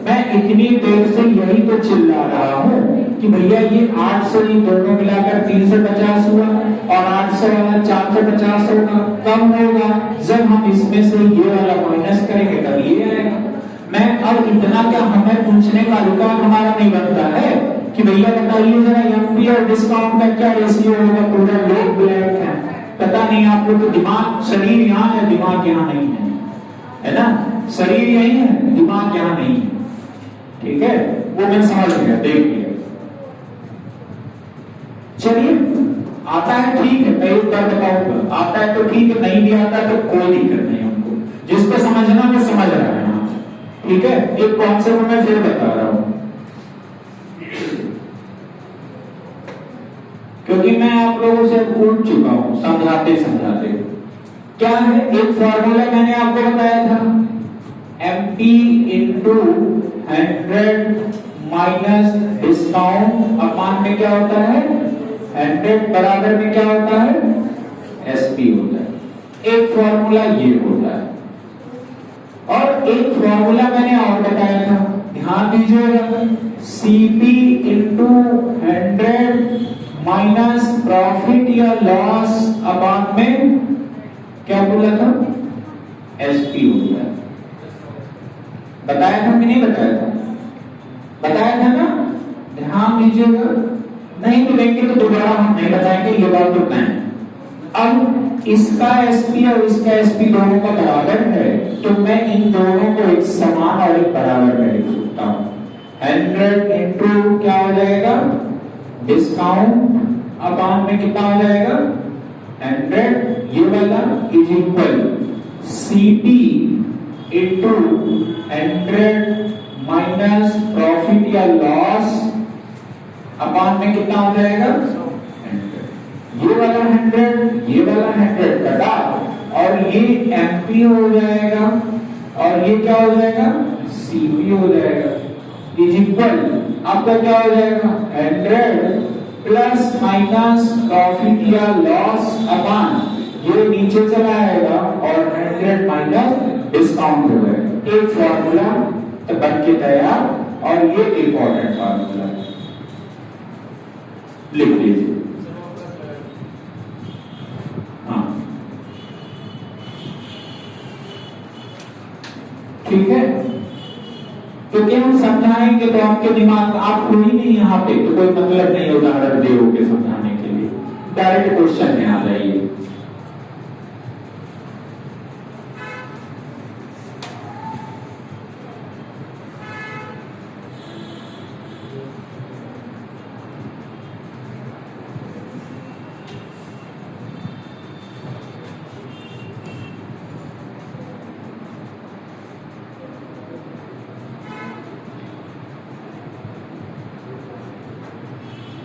मैं इतनी देर से यही तो चिल्ला रहा हूँ कि भैया ये 8 से ये दोनों मिलाकर 350 हुआ और 800 वाला 450 होगा कम होगा जब हम इसमें से ये वाला माइनस करेंगे तब ये आएगा। मैं अब इतना क्या हमें पूछने का अधिकार हमारा नहीं बनता है कि भैया बताइए जरा एमपी और डिस्काउंट का क्या रेशियो होगा पूरा लोग ब्लैक है पता नहीं आप लोग दिमाग शरीर यहाँ है दिमाग यहाँ नहीं है ना शरीर यही है दिमाग यहाँ नहीं है ठीक है वो मैं समझ गया देख लिया। चलिए आता है ठीक है मैं एक बार बताऊंगा आता है तो ठीक है नहीं भी आता तो कोई दिक्कत नहीं हमको जिसको समझना वो समझ रहा है ठीक है। एक कॉन्सेप्ट मैं फिर बता रहा हूं क्योंकि मैं आप लोगों से उठ चुका हूं समझाते समझाते। क्या है एक फॉर्मूला मैंने आपको बताया था MP इंटू 100 माइनस डिस्काउंट अपान में क्या होता है 100 बराबर में क्या होता है SP होता है। एक फॉर्मूला ये होता है और एक फॉर्मूला मैंने और बताया था, ध्यान दीजिएगा, सीपी इंटू 100 माइनस प्रॉफिट या लॉस अपॉन में क्या बोला था, एसपी हो गया। बताया था कि नहीं बताया था, बताया था ना, ध्यान दीजिएगा। नहीं तो देंगे तो दोबारा हम नहीं बताएंगे, ये बात तो है। अब इसका एसपी और इसका एसपी दोनों का बराबर है, तो मैं इन दोनों को एक समान और एक बराबर में लिख सकता हूं। 100 इंटू क्या हो जाएगा, डिस्काउंट अपॉन में कितना हो जाएगा 100, ये वाला is equal CP into 100 minus profit या लॉस अपॉन में कितना हो जाएगा 100। ये वाला 100, ये वाला 100 कटा और ये एमपी हो जाएगा और ये क्या हो जाएगा सीपी हो जाएगा, इज इक्वल आपका क्या हो जाएगा 100 प्लस माइनस प्रॉफिट या लॉस अपॉन ये नीचे चला आएगा और 100 माइनस डिस्काउंट हो जाएगा। एक फॉर्मूला तो बन के तैयार, और ये इंपॉर्टेंट फॉर्मूला लिख लीजिए। हाँ ठीक है, क्योंकि हम समझाएंगे तो आपके दिमाग, आप कोई नहीं यहाँ पे तो कोई मतलब नहीं उदाहरण दे के समझाने के लिए, डायरेक्ट क्वेश्चन में आ जाइए।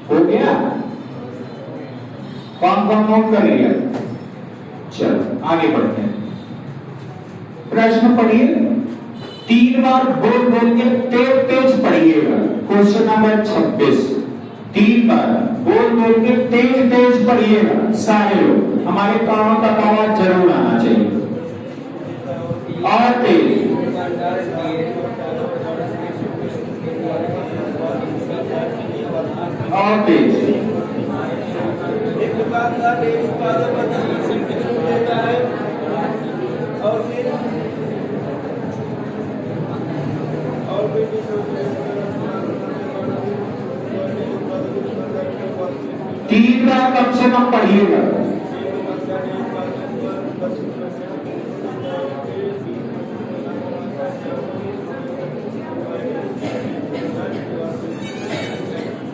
हो गया, कौन कौन नोट कर लिया, चलो आगे बढ़ते हैं। प्रश्न पढ़िए, 3 बार बोल बोल के तेज पढ़िएगा। क्वेश्चन नंबर 26, 3 बार बोल बोल के तेज पढ़िएगा सारे लोग, हमारे कानों तक आवाज जरूर आना चाहिए और तेज। और तेज तीन बार कम से कम पढ़िएगा।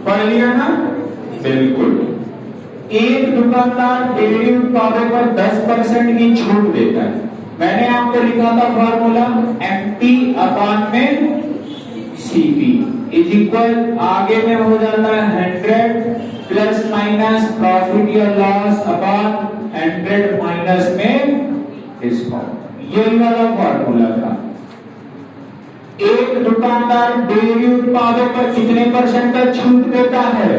पढ़ लिया ना, बिल्कुल। एक दुकानदार डेयरी उत्पादों पर 10% की छूट देता है। मैंने आपको लिखा था फॉर्मूला एमपी अपॉन में सीपी इज इक्वल, आगे में हो जाता है 100 प्लस माइनस प्रॉफिट या लॉस अपॉन 100 माइनस में डिस्काउंट। यही वाला फॉर्मूला था। एक दुकानदार डेयरी उत्पादों पर कितने परसेंट का छूट देता है,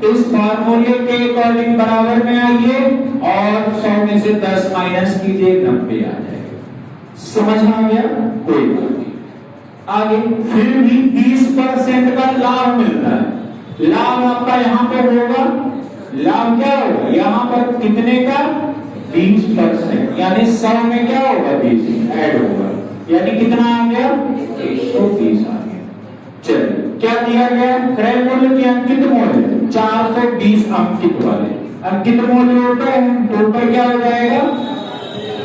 इस फार्मूले के अकॉर्डिंग बराबर में आइए और 100 में से 10 माइनस कीजिए, 90 आ जाएगा। समझ में आ गया, कोई बात नहीं। आगे फिर भी 20% का लाभ मिलता है। लाभ आपका यहाँ पे होगा, लाभ क्या होगा यहाँ पर कितने का 20%, यानी 100 में क्या होगा 20 ऐड होगा, यानी कितना आ गया 120 आ गया। चलिए क्या दिया गया, क्रय मूल्य की अंकित मूल्य 420 अंकित वाले, अंकित मूल्य ऊपर है तो ऊपर क्या हो जाएगा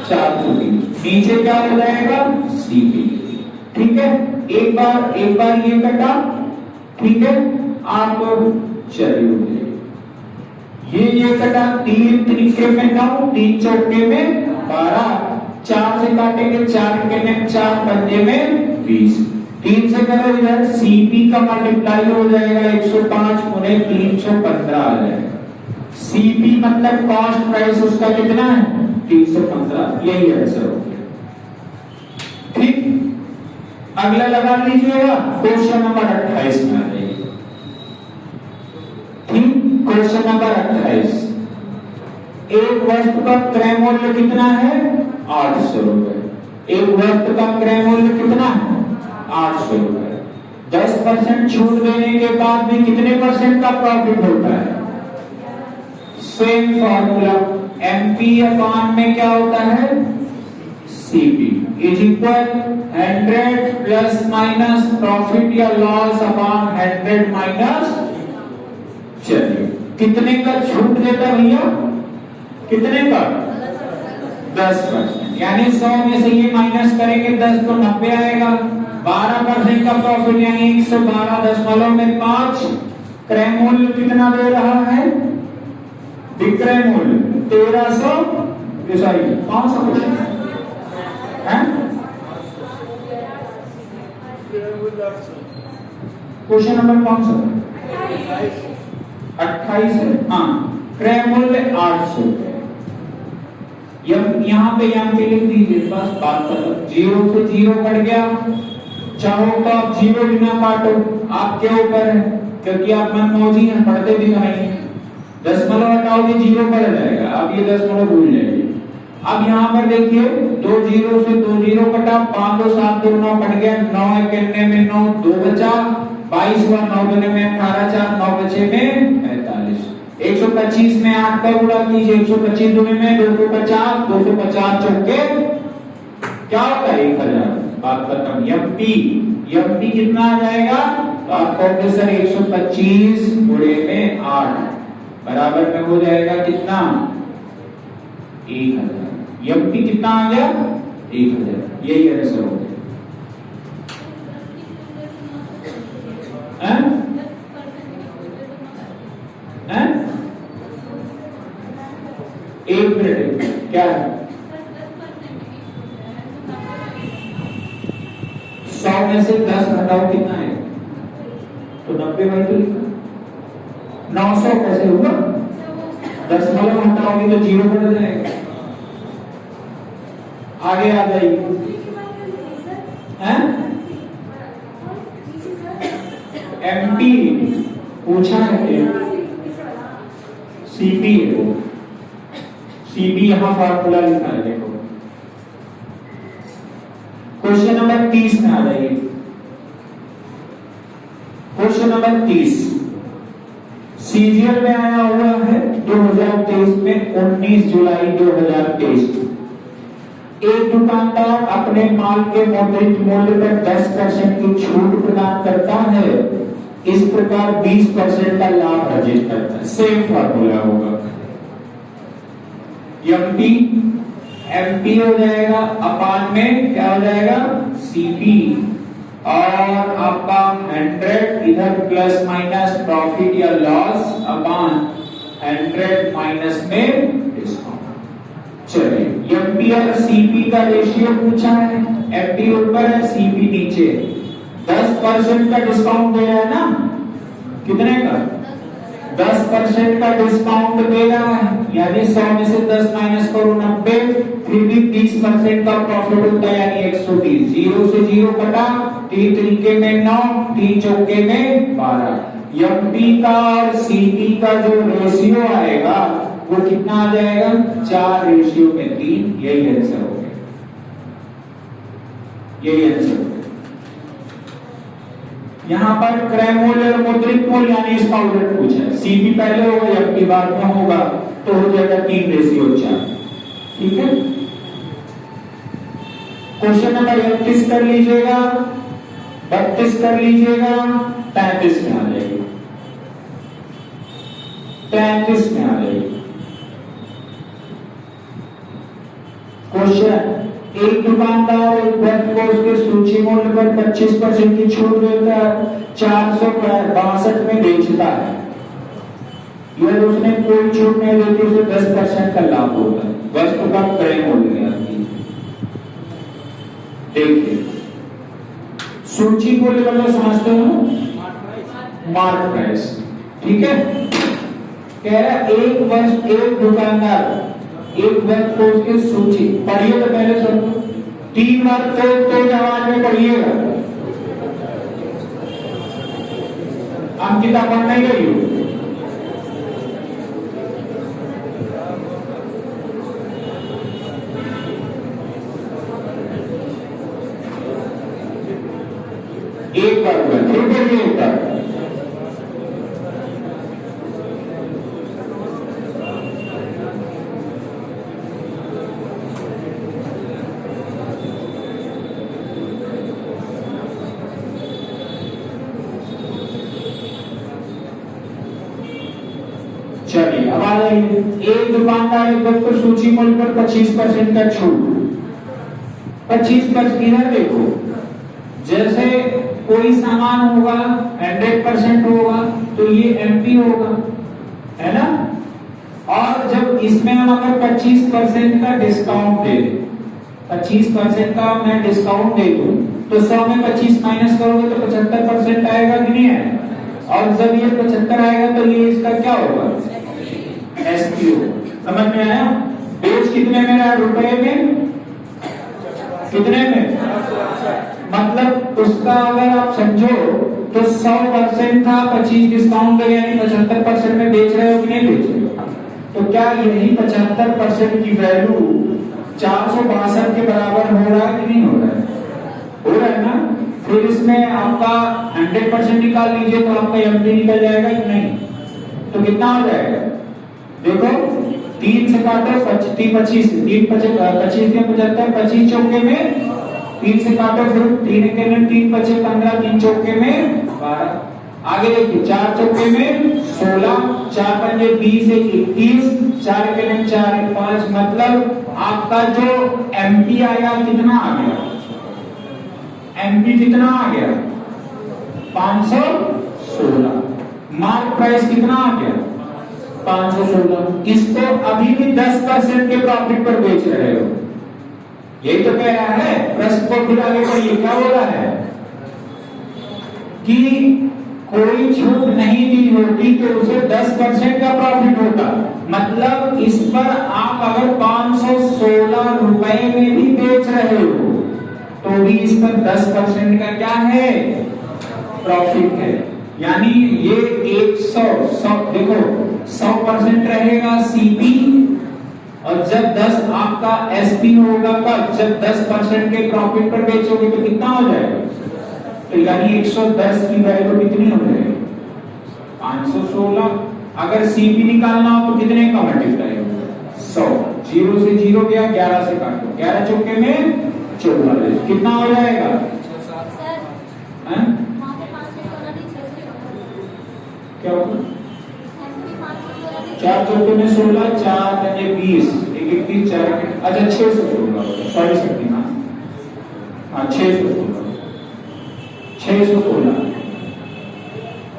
420, नीचे क्या हो जाएगा सीपी। ठीक है, एक बार ये कटा, ठीक है। आप चलिए ये कटा, 3 तरीके में 9, 3 चौके में 12, 4 से काटेंगे 4 के में 4 पंजे में 20, 3 से करो इधर, सीपी का मल्टीप्लाई हो जाएगा 105 गुने 315 आ जाएगा। सीपी मतलब कॉस्ट प्राइस उसका कितना है 315, यही आंसर हो गया। ठीक, अगला लगा लीजिएगा, क्वेश्चन नंबर 28 में आ जाइए। ठीक, क्वेश्चन नंबर 28, एक वस्तु का क्रय मूल्य कितना है 800 रुपए, एक वक्त का क्रय मूल्य कितना है? 800 रुपए। 10% छूट देने के बाद भी कितने परसेंट का प्रॉफिट होता है? सेम फॉर्मूला, एमपी अपान में क्या होता है? CP is equal 100 plus minus profit या लॉस अपान 100 माइनस। चलिए कितने का छूट देता भैया? कितने का? 10%। यानी 100 में से ये माइनस करेंगे 10 तो 90 आएगा। 12% का प्रॉफिट यानी 112.5। क्रय मूल्य कितना दे रहा है? विक्रय मूल्य 1300, सॉरी 500 है। क्वेश्चन नंबर कौन सा? 28 है। हाँ, क्रय मूल्य 800। यहाँ पे पे लिख दीजिए, बस बात करो। 0 से 0 कट गया, चाहो तो आप 0 बिना काटो, आपके ऊपर है, क्योंकि आप मनमौजी हैं, पढ़ते भी नहीं। दशमलव हटाओगे 0 बढ़ जाएगा, आप ये दशमलव भूल जाएंगे। अब यहाँ पर देखिए 2 0 से 2 0 कटा, 5 2 7 2 9 कट गया, 9 1 में 9 2 बचा, 22 हुआ, 9 2 में 18 4 9 बचे में 45। 125 में 8 का गुणा कीजिए, 125 दुने में 250, 250 चौके क्या होता है? 1000। बात खत्म। एमपी कितना आ जाएगा? तो आप कहोगे सर 125 गुणे में 8 बराबर में हो जाएगा कितना? 1000। एमपी कितना आ गया? 1000। यही आंसर हो गया। एक मिनट, क्या है? 100 में से 10 घटाओ कितना है? तो 90 भाई तो 900 कैसे होगा? दशमलव हटाओगे तो 0 बढ़ जाएगा। आगे आ जाइए। एमपी पूछा है, सीपी है वो। सीपी यहां फॉर्मूला लिखा है, देखो। क्वेश्चन नंबर 30 में आ जाइए। क्वेश्चन नंबर 30 सीरियल में आया हुआ है 2023 में 19 जुलाई 2023। एक दुकानदार अपने माल के मौद्रिक मूल्य पर 10% की छूट प्रदान करता है, इस प्रकार 20% का लाभ अर्जित करता है। सेम फॉर्मूला होगा। एमपी हो जाएगा, अपान में क्या हो जाएगा? सीपी, और आपका 100 इधर प्लस माइनस प्रॉफिट या लॉस अपान 100 माइनस में डिस्काउंट। चलिए एमपी और सीपी का रेशियो पूछा है। एमपी ऊपर है, सीपी नीचे। 10% का डिस्काउंट दे रहा है ना? कितने का? 10% का डिस्काउंट दे रहा है, यानी 100 में से 10 माइनस करो 90, फिर भी 30% का प्रॉफिट होता है, यानी 120। 0 से 0 कटा, 3 तरीके में 9, 3 चौके में 12। एमपी का और सीपी का जो रेशियो आएगा वो कितना आ जाएगा? 4 रेशियो में 3। यही आंसर हो गया, यही आंसर हो गया। यहां पर क्रय मूल्य और मौद्रिक मूल्य यानी इसका उलट पूछा है। सीपी पहले होगा, एमपी बाद में होगा, तो हो जाएगा 3 रेशियो 4। ठीक है। क्वेश्चन नंबर 31 कर लीजिएगा, 32 कर लीजिएगा, 33 में आ जाएगी। 33 में आ जाएगी। क्वेश्चन, एक दुकानदार एक व्यक्ति को उसके सूची मूल्य पर 25% की छूट देकर 462 में बेचता है। यदि उसने कोई छूट नहीं देती उसे 10% का लाभ होता है। वस्तु का क्रय मूल्य देखिए, सूची मूल्य मतलब समझते हो? Mark price. ठीक है। कह रहा एक दुकानदार एक व्यक्ति को उसकी सूची पढ़िए, तो पहले सुनो 3 बार तेज आवाज में पढ़िएगा। अंकिता पढ़ नहीं रही हो? ठीक है ये उत्तर। चलिए अब आ जाइए, एक दुकानदार एक वक्त पर सूची मूल्य पर 25% का छूट। 25% इधर देखो, जैसे कोई सामान होगा 100% होगा तो ये एमपी होगा, है ना। और जब इसमें हम अगर 25% का डिस्काउंट दे दें, 25% का मैं डिस्काउंट दे दूं तो 100 में 25 माइनस करोगे तो 75% आएगा कि नहीं आएगा। और जब ये 75 आएगा तो ये इसका क्या होगा, एसपीओ। समझ में आया। बेच कितने में रहा, रुपए में, कितने में, मतलब उसका अगर आप समझो तो 100% था, 25 डिस्काउंट लगे यानी 75% में बेच रहे हो कि नहीं बेच रहे हो। तो क्या यही 75% की वैल्यू 462 के बराबर हो रहा है कि नहीं हो रहा है, हो रहा है ना। फिर इसमें आपका 100% निकाल लीजिए तो आपका एमपी निकल जाएगा कि नहीं। तो कितना हो जाएगा देखो, 3 से काटो 25, 3 25 75, 25 चौके में 3 से काटो, फिर 3 के में 3 बचे 15, 3 चौके में 12। आगे देखिए 4 चौके में 16, 4 पंजे 20, 21, 4 के में 4 5, मतलब आपका जो एमपी आया कितना आ गया, एमपी कितना आ गया 516। मार्क प्राइस कितना आ गया 516। इसको अभी भी 10% के प्रॉफिट पर बेच रहे हो, यही तो कह रहा है। प्रश्न को फिर आगे पढ़िए, क्या बोला है कि कोई छूट नहीं दी होती तो उसे 10% का प्रॉफिट होता। मतलब इस पर आप अगर 516 रुपए में भी बेच रहे हो तो भी इस पर 10% का क्या है, प्रॉफिट है। यानी ये 100 देखो 100% रहेगा सीपी, और जब 10 आपका एसपी होगा कब, जब 10% के प्रॉफिट पर बेचोगे तो कितना हो जाएगा। तो यानी 110 की वैल्यू कितनी हो जाएगी 516। अगर सीपी निकालना हो तो कितने का मल्टीप्लाई होगा 100। 0 से 0 गया, 11 से काटो, 11 चौके में 44, कितना हो जाएगा क्या होगा 4 चौके में 16, 4 पंजे 20, 21, 4 अच्छा 616, सॉरी शक्तिमान, हाँ 616।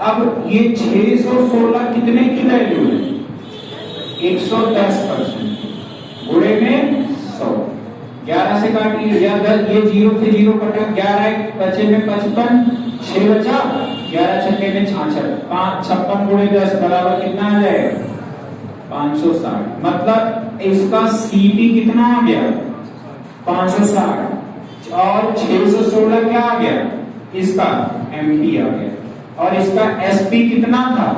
अब ये 616 कितने की वैल्यू है 110%, गुणे में 100। 11 से काटिए या 10, ये 0 से 0 कटा, 11 बचे में 55, 6 बचा, 11 छक्के में 66, 56 गुणे 10 बराबर कितना आ जाएगा 560। मतलब इसका सीपी कितना आ गया 560, और 616 क्या आ गया इसका एमपी आ गया, और इसका एसपी कितना था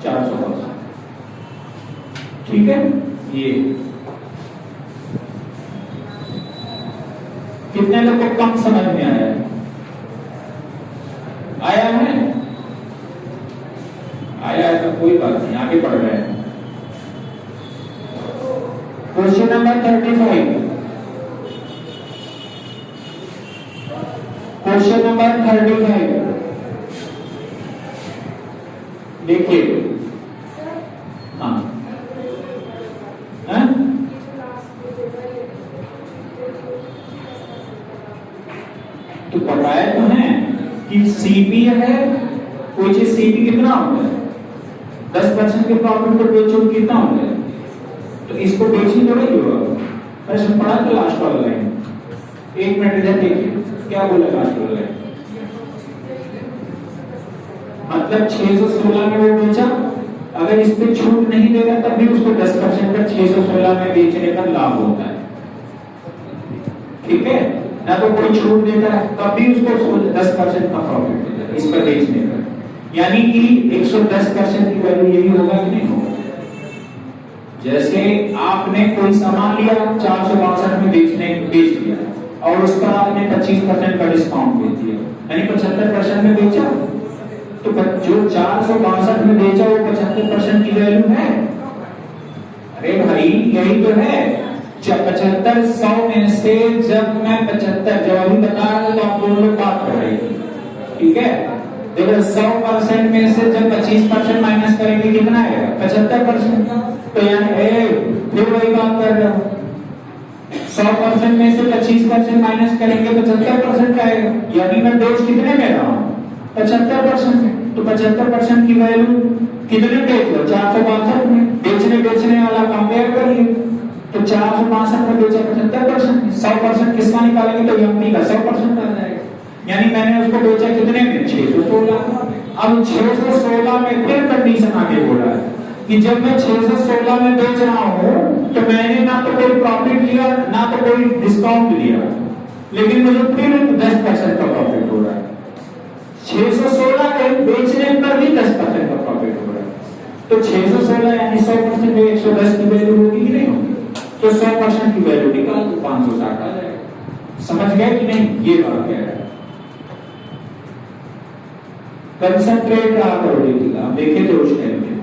450। ठीक है, ये कितने लोग को कम समझ में आया है, आया है, आया है तो कोई बात नहीं, आगे बढ़ रहे हैं। क्वेश्चन नंबर 35, क्वेश्चन नंबर 35 देखिए। हाँ तो बताया तो है कि सीपी है, कोई चीज सीपी कितना होता है 10% के प्रॉफिट पर बेचो कितना होता है, तो इसको बेचनी तो नहीं होगा। प्रश्न पढ़ा तो लास्ट वाला लाइन, 1 मिनट इधर देखिए क्या बोला लास्ट वाला लाइन। मतलब 616 में वो बेचा, अगर इस पे छूट नहीं दे रहा तब भी उसको 10% पर 616 में बेचने का लाभ होता है। ठीक है ना, तो कोई छूट देता है तब भी उसको 10% का प्रॉफिट होता है इस पर बेचने का। यानी कि 110% की वैल्यू यही होगा कि नहीं होगा। जैसे आपने कोई सामान लिया 462 में बेच दिया और उस पर आपने 25% का डिस्काउंट दे दिया, यानी 75% में बेचा। तो जो 462 में बेचा वो 75% की वैल्यू है। अरे भाई यही तो है। 75 100 में से जब मैं 75 जब अभी बता रहा हूं तो आप दोनों लोग बात कर रहे हैं, ठीक है। देखो 100% में से जब 25% माइनस करेंगे कितना आएगा? 75%। तो यानी फिर वही बात कर रहे हो, 100% में से 25% माइनस करेंगे तो 75% आएगा। यानी मैं बेच कितने में रहा हूं? 75%। तो 75% की वैल्यू कितने बेच लो? 462 में। बेचने वाला कंपेयर करिए तो 462 में बेचा 75%। 100% किसका निकालेंगे तो एमपी का 100% आ जाएगा। यानी मैंने उसको बेचा कितने में? 616। अब 616 में फिर कंडीशन आगे बोला है कि जब मैं 616 में बेच रहा हूं तो मैंने ना तो कोई प्रॉफिट लिया ना तो कोई डिस्काउंट लिया, लेकिन मुझे फिर 10% का प्रॉफिट हो रहा है। 616 के बेचने पर भी 10% का प्रॉफिट हो रहा है। तो 616 यानी 100% में 110 की वैल्यू होगी कि नहीं होगी? तो 100% की वैल्यू निकाल तो 560 आ जाएगा। समझ गए कि नहीं? ये बात कह रहा है। कंसंट्रेट रहा करो, देखिएगा देखे थे उस टाइम में।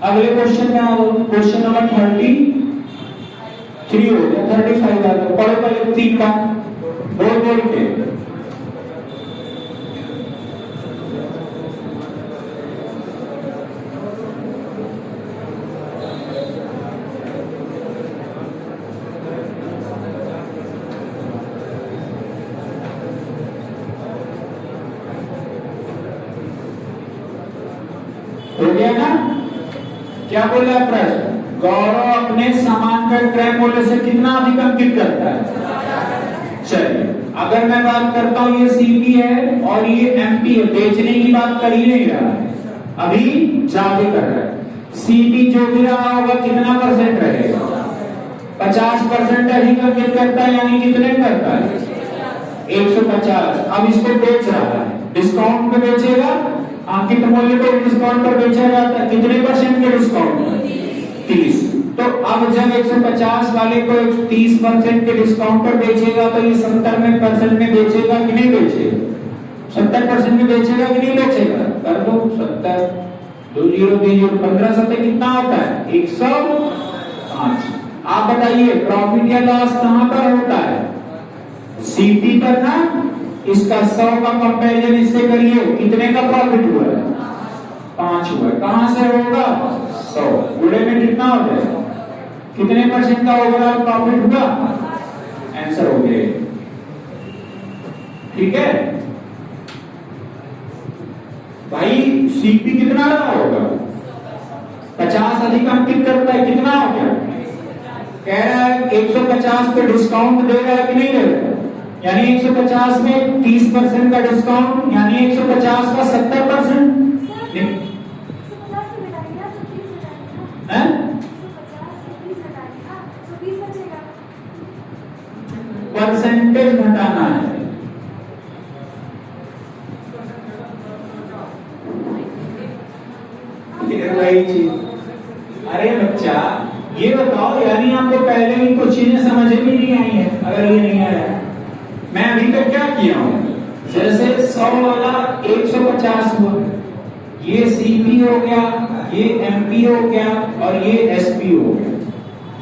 अगले क्वेश्चन में आओ। क्वेश्चन नंबर 33 हो गया, 35 आ गया। पढ़ो पहले 3 का बोल के। हो गया ना? क्या बोला प्रश्न? गौरव अपने सामान का क्रय मूल्य से कितना अधिक अंकित करता है? चलिए, अगर मैं बात करता हूं ये सीपी है और ये एमपी है, बेचने की बात कर ही नहीं रहा है, अभी जाके कर रहा है। सीपी जो भी रहा होगा कितना परसेंट रहेगा? 50% अधिक अंकित करता है, यानी कितने करता है? 150। अब इसको बेच रहा है, डिस्काउंट पे बेचेगा, अंकित मूल्य को डिस्काउंट पर बेचा जाता है। कितने परसेंट के डिस्काउंट? 30। तो अब जब 150 वाले को 30% के डिस्काउंट पर बेचेगा तो ये 70% में बेचेगा कि नहीं बेचेगा? 70% में बेचेगा कि नहीं बेचेगा? कर दो 70 2 0 2 0 15 7 कितना होता है? 105। आप बताइए प्रॉफिट या लॉस कहां पर होता है? सीपी पर ना। इसका 100 का कंपैरिजन इससे करिए, कितने का प्रॉफिट हुआ है? 5 हुआ है। कहां से होगा? 100 गुणे में कितना हो जाएगा? कितने परसेंट का ओवरऑल प्रॉफिट हुआ? आंसर हो गया। ठीक है भाई। सीपी कितना रहा होगा? 50 अधिक अंकित करता है, कितना हो गया? कह रहा है 150 पे डिस्काउंट दे रहा है कि नहीं दे रहा है? यानी 150 में 30% का डिस्काउंट, यानी 150 का 70%। परसेंटेज घटाना है। वही चीज। अरे बच्चा ये बताओ, यानी आपको पहले भी कुछ चीजें समझ भी नहीं आई है। अगर ये नहीं आया, मैं अभी तक क्या किया हूं? जैसे 100 वाला 150 हुआ, ये सीपी हो गया, ये एमपी हो गया और ये एसपी हो गया।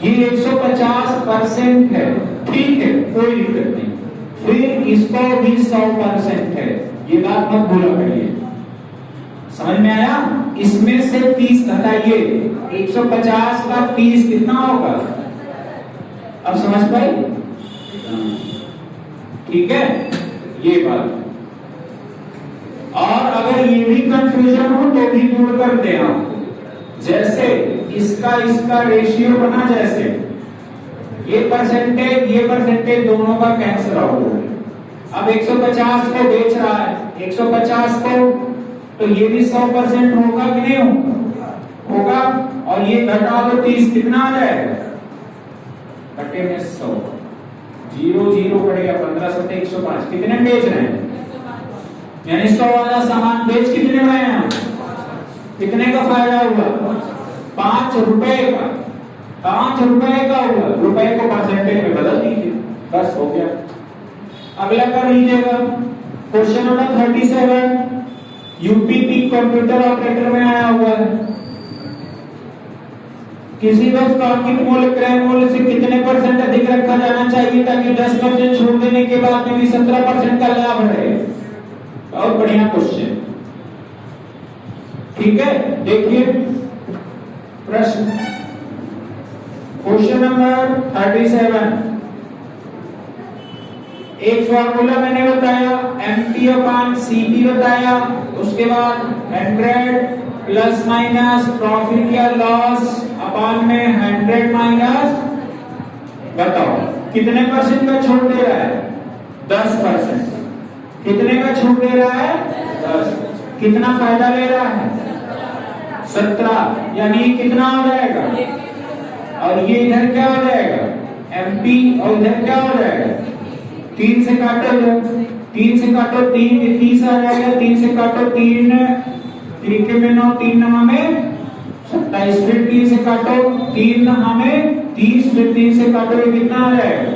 ये 150% है, ठीक है, कोई दिक्कत नहीं। फिर इसको भी 100% है, ये बात मत भूला करिए। समझ में आया? इसमें से 30 घटाइए, 150 का 30 कितना होगा? अब समझ पाए? ठीक है, ये बात। और अगर ये भी कंफ्यूजन हो तो भी दूर कर दे आप। जैसे इसका रेशियो बना, जैसे ये परसेंटेज दोनों का कैंसिल आउट हो गया। अब 150 को बेच रहा है, 150 को, तो ये भी 100% होगा कि नहीं होगा? और ये घटा दो 30, कितना आ जाएगा? घटे में 100, 0 0 पड़ेगा, 15 7 105। कितने बेच रहे हैं? यानी 100 वाला सामान बेच कितने रहे हैं? कितने का फायदा हुआ? 5 रुपए का। ₹5 का हुआ, रुपए को परसेंटेज में बदल दीजिए, बस हो गया। अगला कर लीजिएगा question number 37, UPP computer operator में आया हुआ है। किसी वस्तु का अंकित मूल्य क्रय मूल्य से कितने % अधिक रखा जाना चाहिए ताकि 10% छूट देने के बाद में भी 17% का लाभ रहे। बहुत बढ़िया क्वेश्चन, ठीक है। देखिए प्रश्न, क्वेश्चन नंबर 37, एक फॉर्मूला मैंने बताया, MP/CP बताया, उसके बाद 100 प्लस माइनस प्रॉफिट या लॉस अपॉन में 100 माइनस, बताओ कितने % का छूट दे रहा है? 10%। कितने का छूट दे रहा है? 10। कितना फायदा ले रहा है? 17, यानी कितना हो जाएगा? और ये इधर क्या हो जाएगा? MP, और इधर क्या हो जाएगा? 3 से काटो, 3 से काटो 3, 30 आ जाएगा। 3 से काटो 3, 3 के में 9, 3 9 में 27, फिर 3 से काटो 3 हमें 30, फिर 3 से काटो, ये कितना आ जाएगा?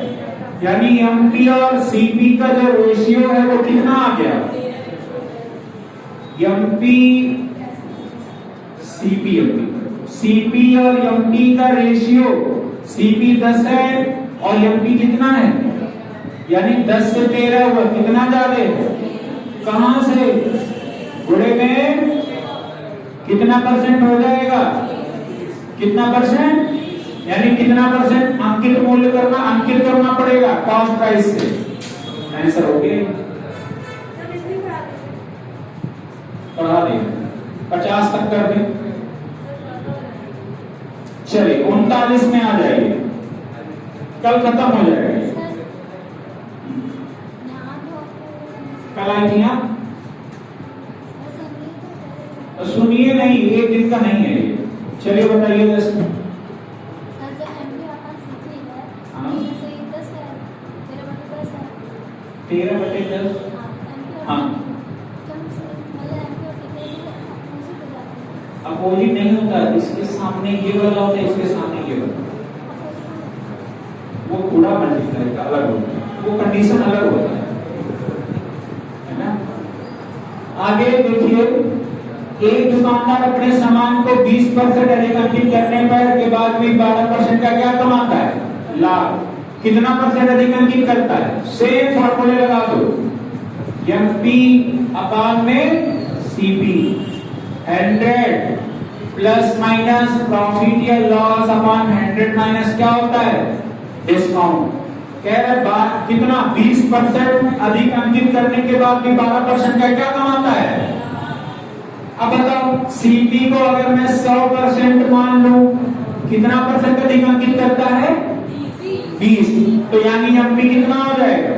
यानी MP और CP का जो रेशियो है वो कितना आ गया? MP CP और MP का रेशियो, CP 10 है और MP कितना है? यानी 10 से 13 हुआ, कितना ज्यादा है? कहां से? गुणे में कितना % हो जाएगा? कितना %? यानी कितना % अंकित मूल्य करना, अंकित करना पड़ेगा कॉस्ट प्राइस से। आंसर हो गया, बढ़ा दें 50 तक कर दें। चलिए 39 में आ जाइए, कल खत्म हो जाएगा। कल आई थी आप? सुनिए नहीं, एक दिन का नहीं है ये। चलिए बताइए 10 में। हाँ 13/10। हाँ अपोजिट नहीं होता, इसके सामने ये वाला होता है, इसके सामने ये वाला, वो थोड़ा मल्टीप्लाई का अलग होता है, वो कंडीशन अलग होता है ना। आगे देखिए, एक दुकानदार अपने सामान को 20% अधिक अंकित करने पर के बाद भी 12% का क्या कमाता है? लाभ। कितना % अधिक अंकित करता है? सेम फॉर्मूले लगा दो, MP अपॉन में CP, 100 प्लस माइनस प्रॉफिट या लॉस अपॉन 100 माइनस क्या होता है? डिस्काउंट। कह रहे बात कितना? 20% अधिक अंकित करने के बाद भी 12% का क्या कमाता है? अब बताओ CP को अगर मैं 100% मान लूं, कितना % अधिक अंकित करता है? 20, तो यानी MP कितना हो जाएगा?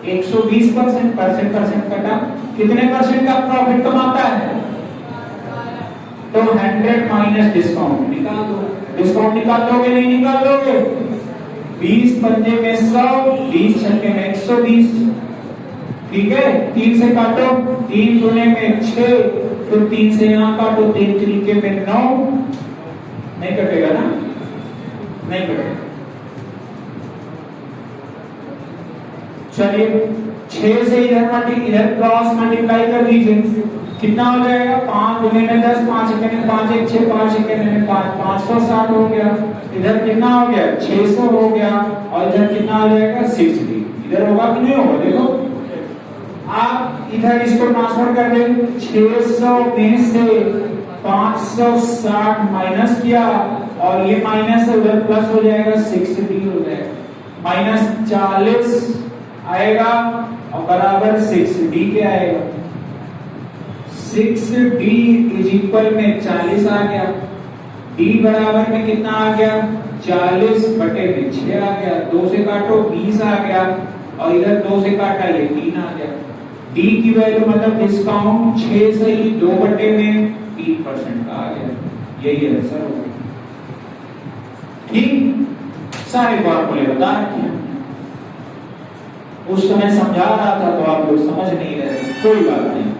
120%, % कटा, कितने % का प्रॉफिट कमाता है? तो 100 माइनस डिस्काउंट निकाल दो। डिस्काउंट निकाल लोगे? नहीं निकाल लोगे? 20 पंजे में 100, 20 छक्के में 120, ठीक है। 3 से काटो, 3 दूने में 6, तो 3 से यहां काटो, 3 तरीके में 9, नहीं कटेगा ना? नहीं कटेगा। चलिए 6 से इधर क्रॉस मल्टीप्लाई कर लीजिए, कितना हो जाएगा? 5 दूने में 10, 5 एक में 5, 1 6, 5 एक में 5, 560 हो गया। इधर कितना हो गया? 600 हो गया, और इधर कितना हो जाएगा? 60। इधर होगा कि नहीं होगा? देखो आप इधर इसको ट्रांसफर कर दें, 600 में से 560 माइनस किया, और ये माइनस उधर प्लस हो जाएगा, 60 हो जाएगा, -40 आएगा और बराबर 6D के आएगा। 6D इज इक्वल में 40 आ गया, D बराबर में कितना आ गया? 40/6 आ गया। 2 से काटो 20 आ गया, और इधर 2 से काटा ये 3 आ गया। D की वैल्यू मतलब डिस्काउंट 6 से ही 2/3% का आ गया। यही आंसर हो गया। ठीक, सारे फॉर्मूले बता रखे हैं। उस समय समझा रहा था तो आप लोग समझ नहीं रहे, कोई बात नहीं,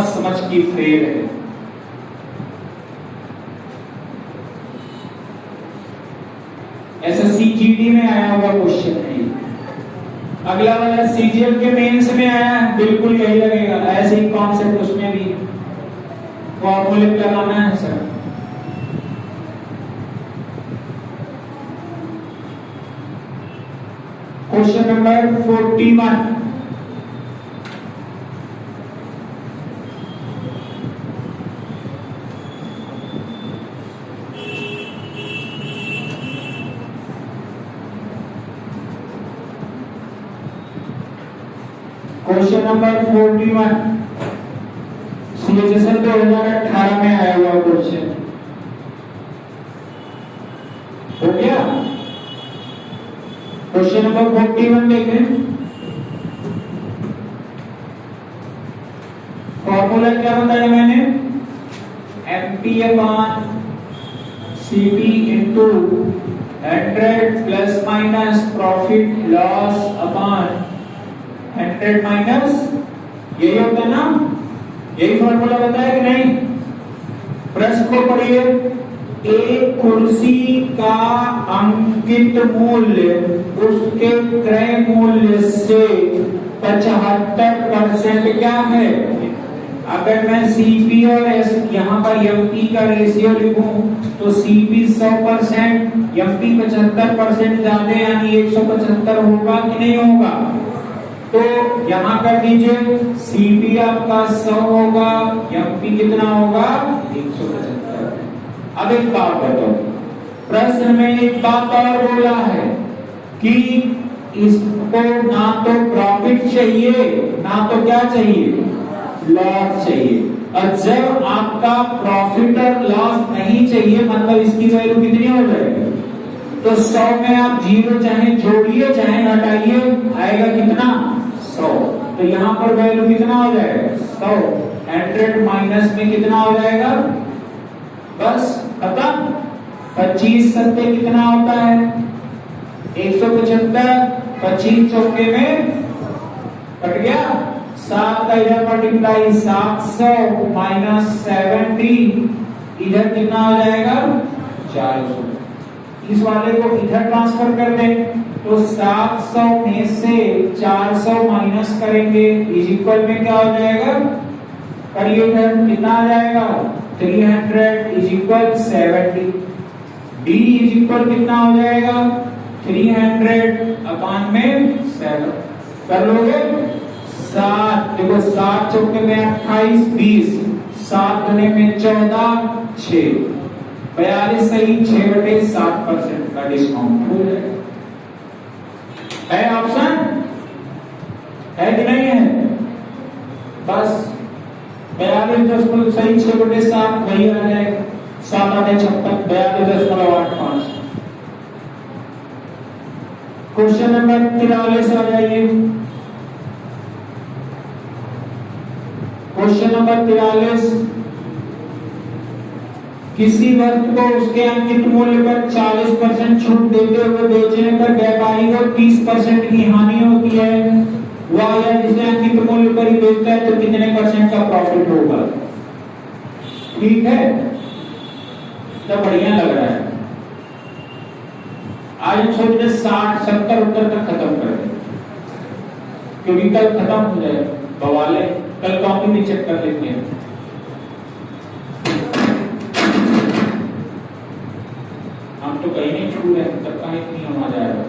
समझ की फेर है। ऐसा सीजीडी में आया हुआ क्वेश्चन है। अगला वाला सीजीएल के मेंस में आया है, बिल्कुल यही लगेगा, ऐसे ही कॉन्सेप्ट उसमें भी फॉर्मूले लगाना है sir. Question number 41, question number 41 CHSL 2018 में आया हुआ क्वेश्चन हो गया। क्वेश्चन नंबर 41 देखें। फॉर्मूला क्या बताया मैंने, MP upon CP into 100 plus minus profit loss upon 100 minus, यही होता है ना, यही फॉर्मूला बताया कि नहीं। प्रश्न को पढ़िए, एक कुर्सी का अंकित मूल्य उसके क्रय मूल्य से 75% क्या है। अगर मैं सीपी और एस यहाँ पर एमपी का रेशियो लिखूं तो सीपी 100%, एमपी 75% ज्यादा यानी 175 होगा कि नहीं होगा। तो यहां कर दीजिए, सीपी आपका 100 होगा, एमपी कितना होगा 175। अब एक बात बताओ, प्रश्न में एक बात और बोला है कि इसको ना तो प्रॉफिट चाहिए ना तो क्या चाहिए, लॉस चाहिए। और जब आपका प्रॉफिट और लॉस नहीं चाहिए मतलब इसकी वैल्यू कितनी हो जाएगी, तो 100 में आप जीरो चाहे जोड़िए चाहे हटाइए, आएगा कितना 100। तो यहाँ पर वैल्यू कितना हो जाएगा 100, 100 माइनस में कितना हो जाएगा, बस खत्म। 25 सत्ते कितना होता है 175, 25 चौके में कट गया, 7 का इधर मल्टीप्लाई 700 माइनस 70, इधर कितना हो जाएगा 400। इस वाले को इधर ट्रांसफर कर दें तो 700 में से 400 माइनस करेंगे इज इक्वल में क्या हो जाएगा, करिए इधर कितना आ जाएगा 300 is equal 70। D is equal कितना हो जाएगा 300 अपॉन में 7 कर लोगे 7, देखो 7 चौके में 28, 20, 7 दुने में 14, 6, 42 सही 6/7% का डिस्काउंट हो जाएगा। है ऑप्शन है कि नहीं है, बस 42 सही 6/7 वही आ जाएगा, 7 8 56, 42.85। क्वेश्चन नंबर 43 आ जाइए। क्वेश्चन नंबर 43, किसी वस्तु को उसके अंकित मूल्य पर 40% छूट देते हुए बेचने पर व्यापारी को 30% की हानि होती है, वह या जिसे अंकित मूल्य पर ही बेचता है तो कितने % का प्रॉफिट होगा। ठीक है, तो बढ़िया लग रहा है। आज हम सोच रहे 60 70 उत्तर तक खत्म कर दें क्योंकि कल खत्म हो जाए बवाले, कल कॉपी भी चेक कर लेते हैं। हम तो कहीं नहीं छू रहे, तब कहीं नहीं आ जाएगा।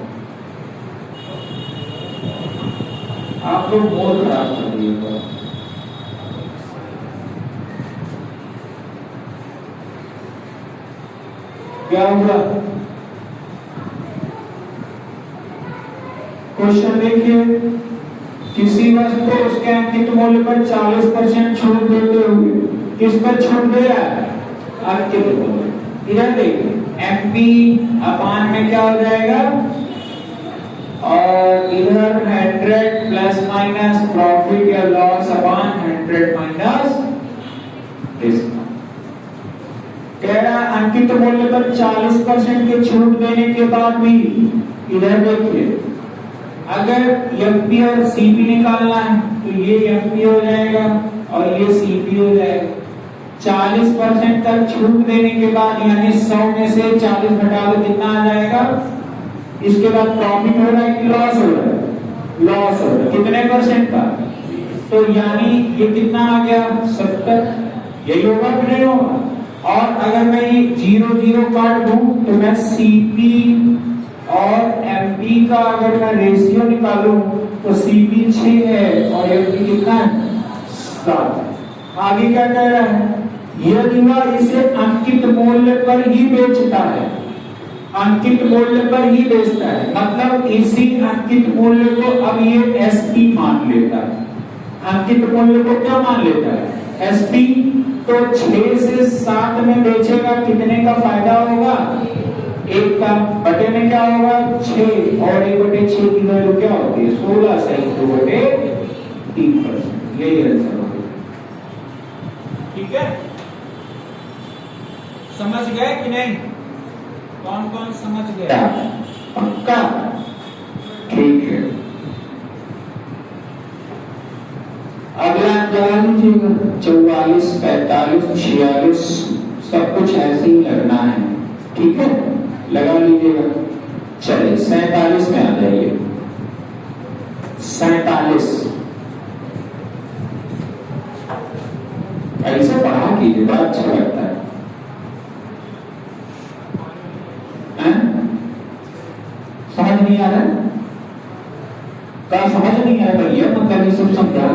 आप लोग बहुत खराब कर दिए। क्या हुआ, क्वेश्चन देखिए, किसी वस्तु को उसके अंकित मूल्य पर 40% छूट देते हुए किस पर छूट दे रहा है, अंकित मूल्य। इधर देखिए एमपी अपान में क्या हो जाएगा, और इधर 100 प्लस माइनस प्रॉफिट या लॉस अपान 100 माइनस डिस्काउंट। कह रहा अंकित मूल्य पर 40% की छूट देने के बाद भी इधर देखिए, अगर एमपी और सीपी निकालना है तो ये एमपी हो जाएगा और ये सीपी हो जाएगा। 40% तक छूट देने के बाद यानी 100 में से 40 घटा दो कितना आ जाएगा इसके बाद प्रॉफिट हो रहा है कि लॉस हो रहा है? लॉस हो रहा है। कितने परसेंट का? तो यानी ये कितना आ गया? 70। यही होगा कि नहीं होगा? और अगर मैं ये 0 काट दूं तो मैं सीपी और एमपी का अगर मैं रेशियो निकालूं तो सीपी 6 है और एमपी कितना है? 7। आगे क्या कह रहा है? यदि वह इसे अंकित मूल्य पर ही बेचता है, अंकित मूल्य पर ही बेचता है, मतलब इसी अंकित मूल्य को अब ये एसपी मान लेता है। अंकित मूल्य को क्या मान लेता है? एसपी। तो 6 से 7 में बेचेगा, कितने का फायदा होगा? 1 का। बटे में क्या होगा? 6, और 1/6 की वैल्यू क्या होती है? 16 से 2/3%। यही आंसर होगा। ठीक है, समझ गए कि नहीं? कौन कौन समझ गया? पक्का? ठीक है, अगला लगा लीजिएगा। 44, 45, 46 सब कुछ ऐसे ही लगना है। ठीक है, लगा लीजिएगा। चलिए 47 में आ जाइए। 47 ऐसे पढ़ा कीजिए, बड़ा अच्छा लगता है। समझ नहीं आ रहा है? क्या समझ नहीं आ रहा भैया? मतलब ये सब समझा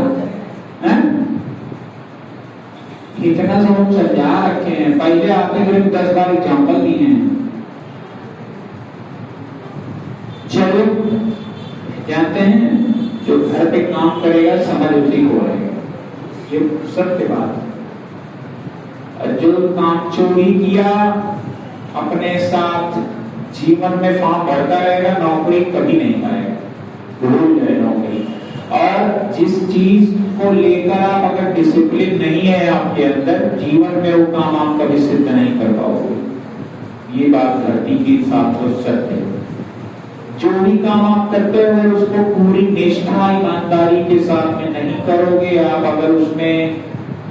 कितना सब हम समझा रखे हैं। पहले आपने करीब 10 बार एग्जाम्पल दिए हैं। चलो, जानते हैं जो घर पे काम करेगा समझ उसी को रहेगा, ये सत्य बात है। जो काम चोरी किया अपने साथ जीवन में फॉर्म भरता रहेगा, नौकरी कभी नहीं पाएगा, भूल जाए नौकरी। और जिस चीज को लेकर आप अगर डिसिप्लिन नहीं है आपके अंदर, जीवन में वो काम आप कभी सिद्ध नहीं कर पाओगे। ये बात धरती की साफ सत्य है। जो भी काम आप करते हो अगर उसको पूरी निष्ठा ईमानदारी के साथ में नहीं करोगे, आप अगर उसमें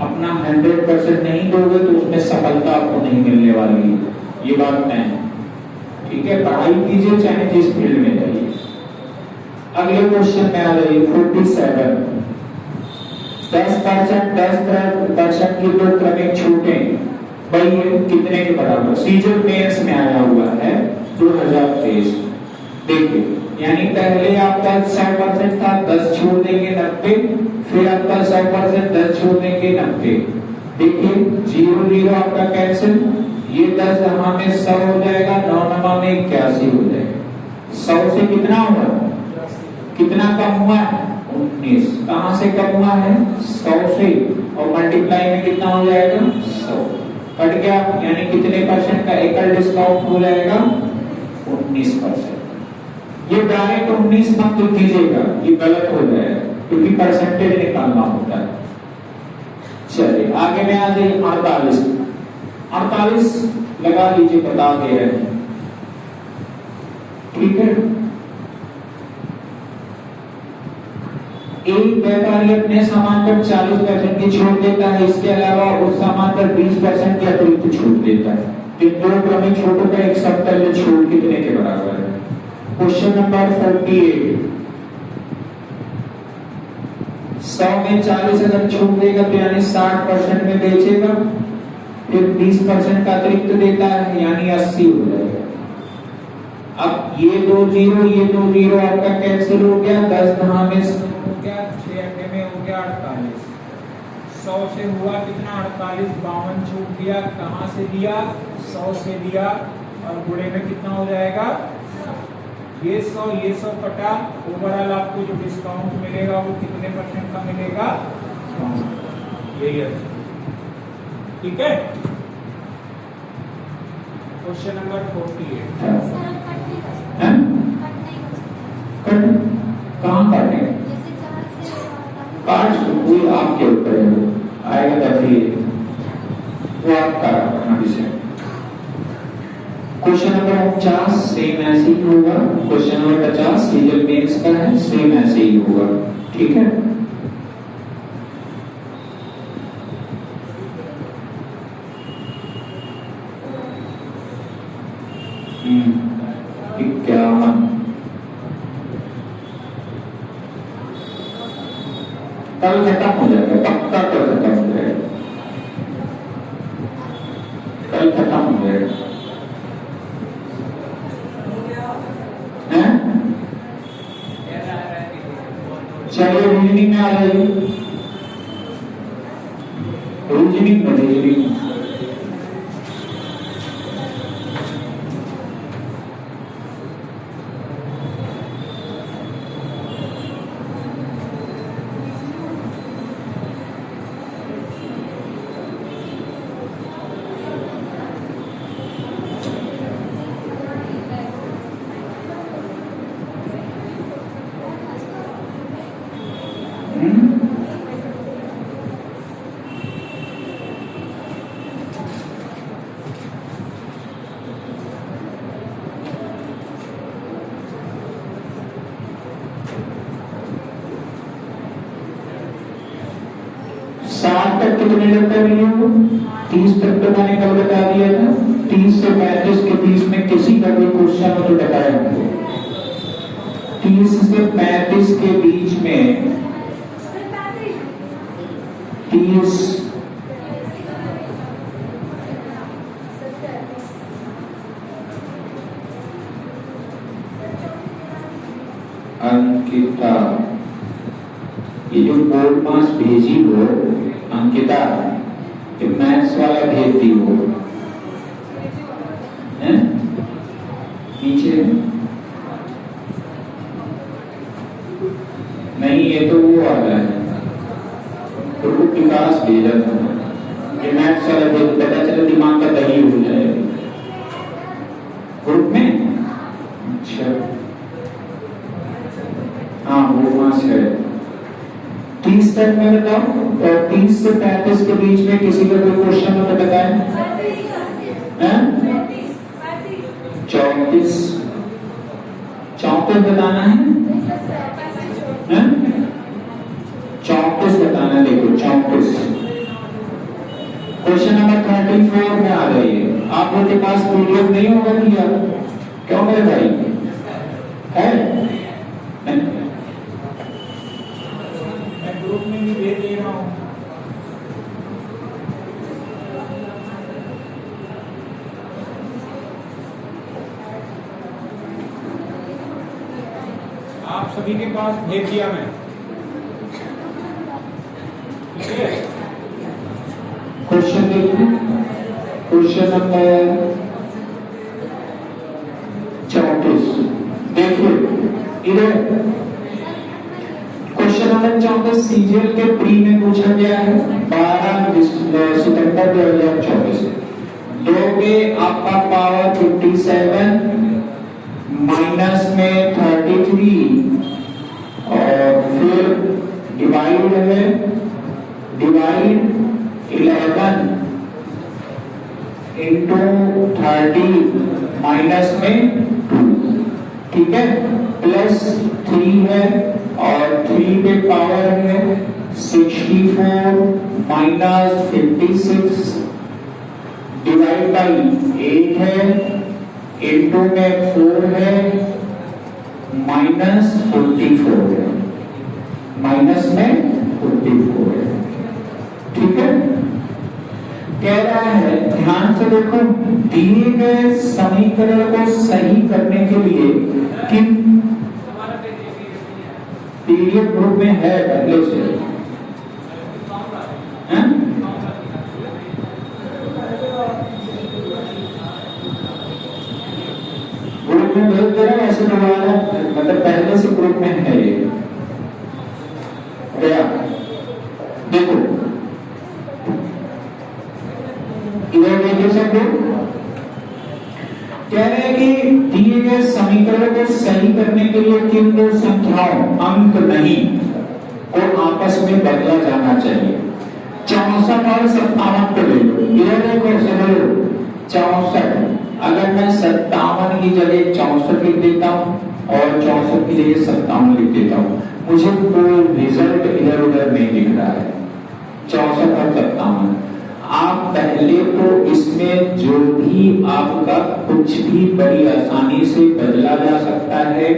अपना 100% नहीं दोगे तो उसमें सफलता आपको नहीं मिलने वाली है। ये बात तय है। ठीक है, पढ़ाई कीजिए चाहे जिस फील्ड में जाइए। अगले क्वेश्चन में आ जाइए। 47, 10%, 10% की दो क्रमिक छूटें भाई कितने के बराबर? सीजन मेंस में आया हुआ है 2023। देखिए, यानी पहले आपका 100% था, 10 छोड़ देंगे 90, फिर आपका 100% 10 छोड़ देंगे 90। देखिए 0 0 आपका कैंसिल, ये 10 जमा में 100 हो जाएगा, 9 नमा में 81 हो जाएगा। 100 से कितना हुआ? कितना कम हुआ है? 19। कहां से कम हुआ है? 100 से। और मल्टीप्लाई में कितना हो जाएगा? 100 कट गया, यानी कितने परसेंट का एकल डिस्काउंट हो जाएगा? 19%। ये डायरेक्ट 19 मत कीजिएगा, ये गलत हो जाएगा क्योंकि परसेंटेज निकालना होता है। चलिए आगे में आ जाइए। 48 लगा लीजिए, बता दे रहे हैं। ठीक है, एक व्यापारी अपने सामान पर 40% की छूट देता है, इसके अलावा उस सामान पर 20% की अतिरिक्त छूट देता है। तो दो क्रमिक छूटों का एक समतुल्य छूट कितने के बराबर है? Question number 48। 100 में 40 अगर छूट देगा तो यानी 60% में बेचेगा, फिर 20% का अतिरिक्त देता है यानी 80 हो जाएगा। अब ये 2 0 ये 2 0 आपका कैंसिल हो गया, 10 धमा में हो गया, 6 अंडे में हो गया 48। 100 से हुआ कितना? 48। 52 छूट दिया, कहां से दिया? 100 से दिया, और गुणे में कितना हो जाएगा? ये 100 कटा, ओवरऑल आपको जो डिस्काउंट मिलेगा वो कितने परसेंट का मिलेगा? यही है। ठीक है, क्वेश्चन नंबर 48। कहाँ काटे? काट कोई आपके ऊपर है, वो आएगा तभी वो आप काटना विषय। क्वेश्चन नंबर 49 सेम ऐसे ही होगा। क्वेश्चन नंबर 50 सीजन मेंस का है, सेम ऐसे ही होगा। ठीक है, क्या कल खत्म हो जाएगा, पक्का कल खत्म हो जाएगा, कल खत्म हो जाएगा। चलिए रीजनिंग में आ जाइए, रीजनिंग में, रीजनिंग तक कितने तक कर लिए हो? 30 तक तो मैंने कल बता दिया था। 30 से 35 के बीच में किसी का भी क्वेश्चन हो तो बताया हमको। 30 से 35 के बीच में 30 अंकिता, ये जो बोर्ड मास भेजी हो अंकिता, ये मैथ्स वाला भेज दी हो, हैं? नीचे नहीं, ये तो वो वाला है, तो विकास भेजा था, ये मैथ्स वाला भेज, पता चला दिमाग का दही हो जाएगा ग्रुप में। अच्छा हाँ, वो मास है। 30 तक में बताओ, और 30 से 35 के बीच में किसी का कोई क्वेश्चन हो तो बताएं। 34 बताना है, 34 बताना। देखो 34 क्वेश्चन नंबर 34 में आ जाइए। आप लोग के पास पीडीएफ नहीं होगा क्या? क्यों मेरे भाई है? मैं ग्रुप में भी भेज दे रहा हूँ। आप सभी के पास भेज दिया मैं, ठीक है? क्वेश्चन देखिए, क्वेश्चन नंबर 34 देखिए इधर। क्वेश्चन नंबर 34 सीजीएल के प्री में पूछा गया है 12 सितंबर 2024। 2 के आपका पावर 57 माइनस में 33 और फिर डिवाइड है, डिवाइड 11 इंटू 30 माइनस में 2, ठीक है, प्लस 3 है और 3 पे पावर है 64 माइनस 56 डिवाइड बाई 8 है, इंटू में 4 है, माइनस 44 है, माइनस में 44 है, ठीक है। कह रहा है ध्यान से देखो, दिए गए समीकरण को सही करने के लिए किन पीडीएफ ग्रुप में है पहले से, ग्रुप में भेज दे रहा है ऐसे दोबारा, मतलब पहले से ग्रुप में है ये क्या? देखो इधर देखिए सब लोग, कह रहे हैं कि दिए गए समीकरण को सही करने के लिए किन दो संख्याओं, अंक नहीं, को आपस में बदला जाना चाहिए। 64 और 57 को ले लो, इधर देखो समझो 64, अगर मैं 57 की जगह 64 लिख देता हूँ और 64 की जगह 57 लिख देता हूँ, मुझे कोई रिजल्ट इधर उधर नहीं दिख रहा है। 64 और 57, आप पहले तो इसमें जो भी आपका कुछ भी बड़ी आसानी से बदला जा सकता है,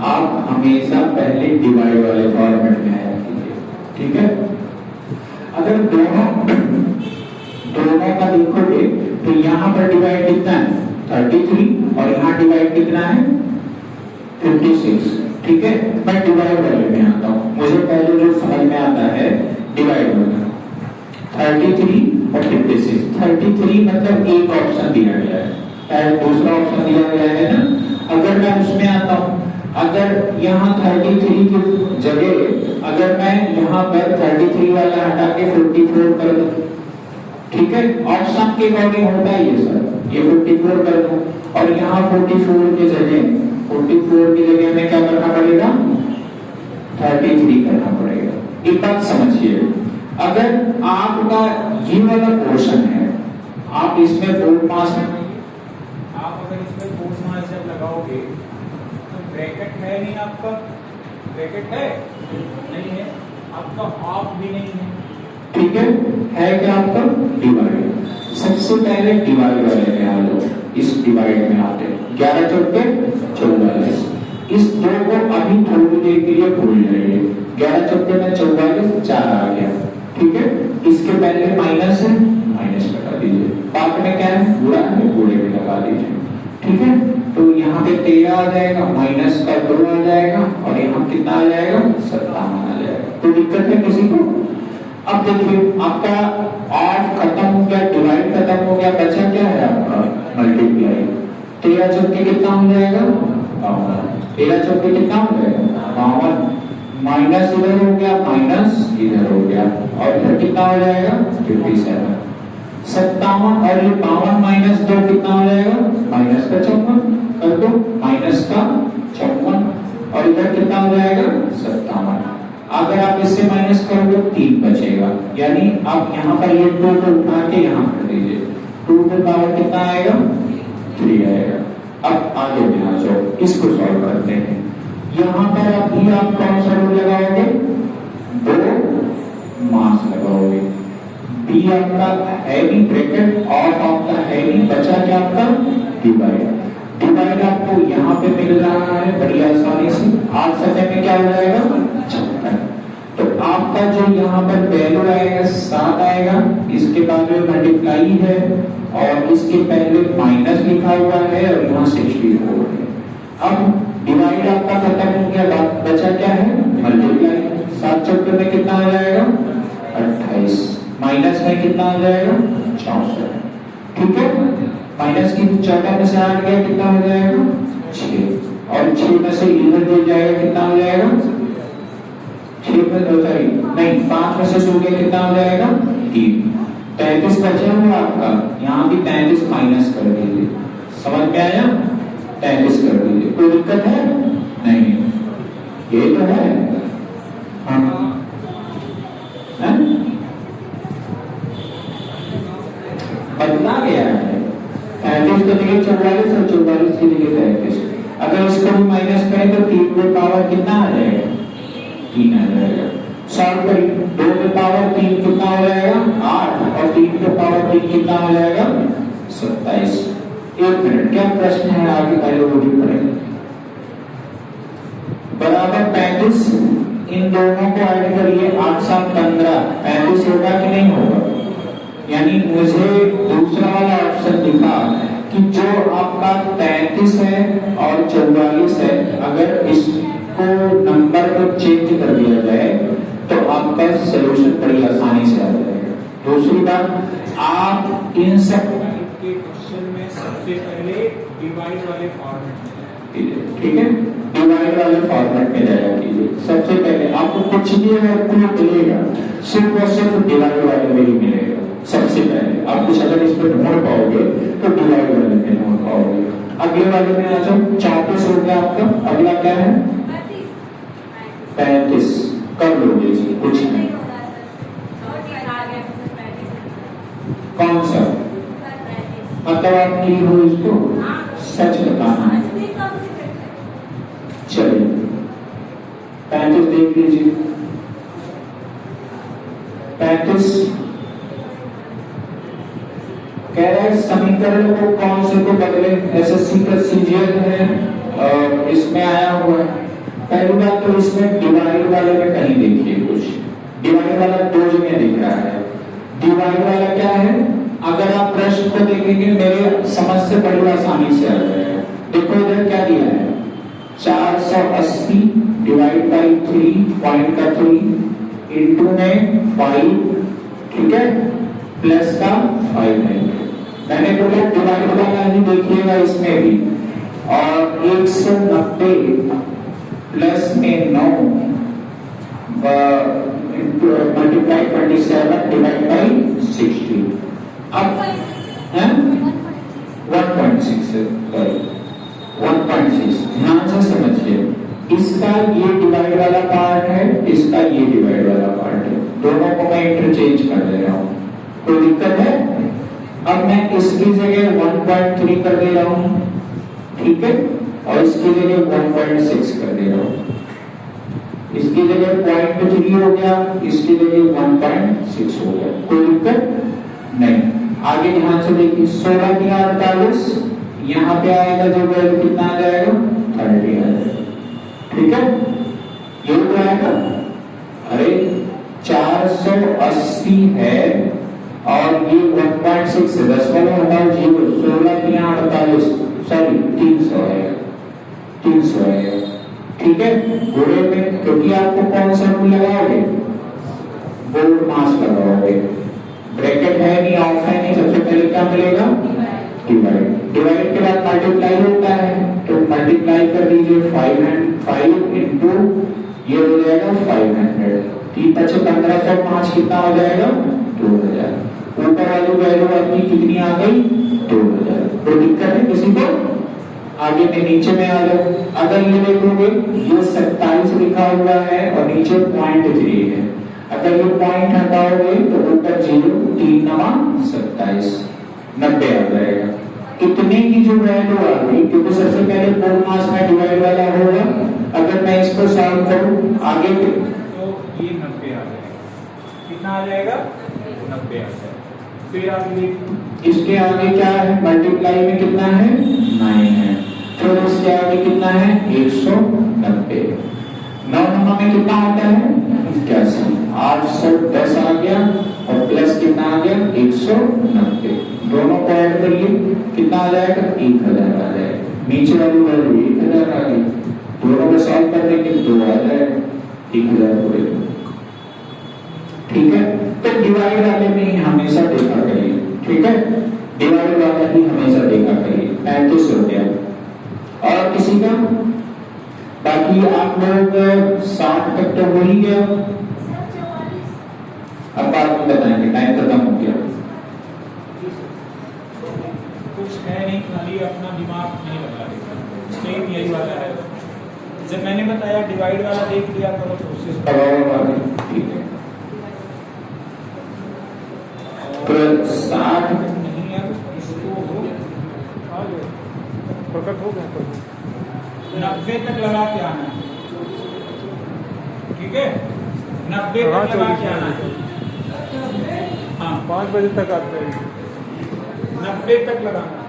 आप हमेशा पहले डिवाइड वाले फॉर्मेट में आया कीजिए। ठीक है। अगर दोनों का देखोगे तो यहाँ पर डिवाइड कितना है 33 और यहाँ डिवाइड कितना है 56। ठीक है, मैं डिवाइड वाले में आता हूँ, मुझे पहले जो समझ में आता है डिवाइड वाला 33 और 56। 33 मतलब एक ऑप्शन दिया गया है, दूसरा ऑप्शन दिया गया है ना। अगर मैं उसमें आता हूँ, अगर यहाँ 33 की जगह अगर मैं यहाँ पर 33 वाला हटा के 54 कर दूं, ठीक है, ऑप्शन के अकॉर्डिंग होता है ये सर, ये 54 कर दूं और यहाँ 44 की जगह में क्या करना पड़ेगा 33 करना पड़ेगा। एक बात समझिए, अगर आपका ये वाला पोर्शन है, आप इसमें बोर्ड मास जब लगाओगे तो ब्रैकेट है नहीं, आपका ब्रैकेट है नहीं है, आपका ऑफ भी नहीं है, ठीक है क्या आपका डिवाइड। सबसे पहले डिवाइड वाले में आ जाओ, इस डिवाइड में आते 11 चौके 44। इस दो को अभी थोड़ी देर के लिए भूल जाइए, 11 चौके में 44 4 आ गया, ठीक है। इसके पहले माइनस है, माइनस लगा दीजिए, बाद में क्या है बुरा है, बुरे में लगा दीजिए, ठीक है। तो यहाँ पे 13 आ जाएगा, माइनस का 2 आ जाएगा और यहाँ कितना आ जाएगा 57 आ जाएगा। कोई दिक्कत है किसी को? अब देखिए आपका ऑफ खत्म हो गया, डिवाइड खत्म हो गया, बचा क्या है आपका मल्टीप्लाई। 13 चौके कितना हो जाएगा 52, 13 चौके कितना हो जाएगा 52, माइनस इधर हो गया, माइनस इधर हो गया और इधर कितना हो जाएगा 57। 57 और ये 52 माइनस 2 कितना हो जाएगा माइनस का 54 कर दो, माइनस का 54 और इधर कितना हो जाएगा 57। अगर आप इससे माइनस करोगे 3 बचेगा, यानी आप यहाँ पर ये 2 को उठा के यहाँ कर दीजिए, 2 के पावर कितना आएगा 3 आएगा। अब आगे में आ जाओ, इसको सॉल्व करते हैं। यहाँ पर अभी आप कौन सा रूल लगाओगे 2 मास लगाओगे, बी आपका है नहीं ब्रैकेट, ऑफ आपका है नहीं, बचा क्या आपका डिवाइड। डिवाइड आपको यहाँ पे मिल रहा है बड़ी आसानी से, 8 समय में क्या हो जाएगा 56। तो आपका जो यहाँ पर वैल्यू आएगा 7 आएगा, इसके बाद में मल्टीप्लाई है और इसके पहले माइनस लिखा हुआ है और यहाँ 64 है। अब डिवाइड आपका खत्म हो गया, बचा क्या है मल्टीप्लाई। 7 चौके में कितना आ जाएगा 28, माइनस में कितना आ जाएगा 64, ठीक है। माइनस की 14 में से 8 गया कितना हो जाएगा 6 और 6 में से इधर दे जाएगा कितना हो जाएगा 6 में सॉरी नहीं 5 में से 2 गया कितना हो जाएगा 3। 33 बचा हुआ आपका, यहाँ भी 33 माइनस कर दीजिए, समझ में आया 33 कर दीजिए। कोई दिक्कत है नहीं, ये तो है हाँ बदला गया है 35 की जगह 44 और 44 की जगह 33। अगर इसको भी माइनस करें तो 3 के पावर कितना आ जाएगा 3 आ जाएगा। सॉल्व करिए, 2 के पावर 3 कितना हो जाएगा 8 और 3 के पावर 3 कितना हो जाएगा 27। 1 मिनट, क्या प्रश्न है आगे पहले वो भी पढ़ेंगे। बराबर 35, इन दोनों को ऐड करिए, 8 7 15, 35 होगा कि नहीं होगा। यानी मुझे दूसरा वाला ऑप्शन दिखा कि जो आपका 33 है और 44 है, अगर इसको नंबर को चेंज कर दिया जाए तो आपका सलूशन बड़ी आसानी से आ जाएगा। दूसरी बात, आप इन सब के क्वेश्चन में सबसे पहले डिवाइड वाले फॉर्मेट में, ठीक है, डिवाइड वाले फॉर्मेट में जाया कीजिए। सबसे पहले आपको कुछ भी अगर क्लू मिलेगा सिर्फ और सिर्फ डिवाइड वाले में ही मिलेगा। सबसे पहले आप कुछ अगर इसमें ढूंढ पाओगे तो डिवाइड वाले में ढूंढ पाओगे। अगले वाले में आ जाओ, 34 हो गया आपका, अगला क्या है 35, कर लोगे जी कुछ नहीं। कौन सा मतलब आप क्लियर हो इसको सच बताना है। चलिए 35 देख लीजिए, 35 कह रहे हैं समीकरण को कौन से को बदले, एसएससी का सीजीएल है इसमें आया हुआ है। पहली बात तो इसमें डिवाइड वाले में कहीं देखिए कुछ डिवाइड वाला दो जगह दिख रहा है। डिवाइड वाला क्या है, अगर आप प्रश्न को देखेंगे मेरे समझ से बड़ी आसानी से आ जाएगा। देखो इधर क्या दिया है, 480 डिवाइड बाई 3 पॉइंट का 3 इंटू में 5, ठीक है, प्लस का 5 है। मैंने बोला डिवाइड वाला ही देखिएगा इसमें भी, और 190 प्लस में 9 मल्टीप्लाई 27 डिवाइड बाई 60। अब 1.6 ध्यान से समझिए, इसका ये डिवाइड वाला पार्ट है, इसका ये डिवाइड वाला पार्ट है, दोनों को मैं इंटरचेंज कर दे रहा हूं, कोई दिक्कत है? अब मैं इसकी जगह 1.3 कर दे रहा हूं, ठीक है, और इसकी जगह 1.6 कर दे रहा हूं। इसकी जगह 0.3 हो गया, इसकी जगह 1.6 हो गया, कोई दिक्कत नहीं। आगे ध्यान से देखिए, 16 की 48, यहाँ पे आएगा जो वैल्यू कितना आ जाएगा, 30 आ जाएगा, ठीक है, ये तो आएगा। अरे 480 है और ये 1.6 है, 10 वाला हटाओ 0, 16 की 48, सॉरी 300 है, 300 है, ठीक है। घोड़े में क्योंकि आपको कौन सा रूल लगाओगे, बोर्ड मास लगाओगे, ब्रैकेट है नहीं, ऑफ है नहीं, सबसे पहले क्या मिलेगा, डिवाइड। डिवाइड के बाद मल्टीप्लाई होता है, तो मल्टीप्लाई कर दीजिए 5 इंटू ये हो जाएगा 500, 3 × 1505 कितना हो जाएगा, 2000। ऊपर वाली वैल्यू आपकी कितनी आ गई, 2000। कोई दिक्कत है किसी को? आगे में नीचे में आ जाओ, अगर ये देखोगे ये 27 लिखा हुआ है और नीचे 0.3 है, अगर ये पॉइंट हटाओगे तो ऊपर 0, 3 9 27, 90 आ जाएगा। इतने की जो वैल्यू आ गई, क्योंकि सबसे पहले बोर्ड मास में डिवाइड वाला होगा, अगर मैं इसको सॉल्व करूं आगे तो ये 90 आ जाएगा, कितना आ जाएगा, 90 आ जाएगा। फिर आगे इसके आगे क्या है, मल्टीप्लाई में कितना है, 9 है, फिर इसके आगे कितना है, 190, 9 9 में कितना होता है, 81, 810 आ गया और प्लस कितना आ गया, 190, दोनों को ऐड करिए कितना आ जाएगा, 1000 आ जाएगा। नीचे वाली वैल्यू 1000 आ गई, दोनों को सॉल्व करने के 2 आ जाएगा, 1000 पूरे, ठीक है। तो डिवाइड वाले में ही हमेशा देखा करिए, ठीक है, डिवाइड वाला ही हमेशा देखा करिए। 35 हो गया, और किसी का बाकी आप लोग 60 तक तो हो ही गया, अब बाद में बताएंगे, टाइम खत्म हो गया। कुछ है नहीं, खाली अपना दिमाग नहीं लगा देगा, सेम यही वाला है। जब मैंने बताया डिवाइड वाला देख लिया करो तो उससे ठीक है। तो 60 नहीं है, इसको प्रकट हो गया, 90 तक लगा के आना है, ठीक है, 90 तक लगा के आना है, हाँ 5 बजे तक आते हैं, 90 तक लगाना।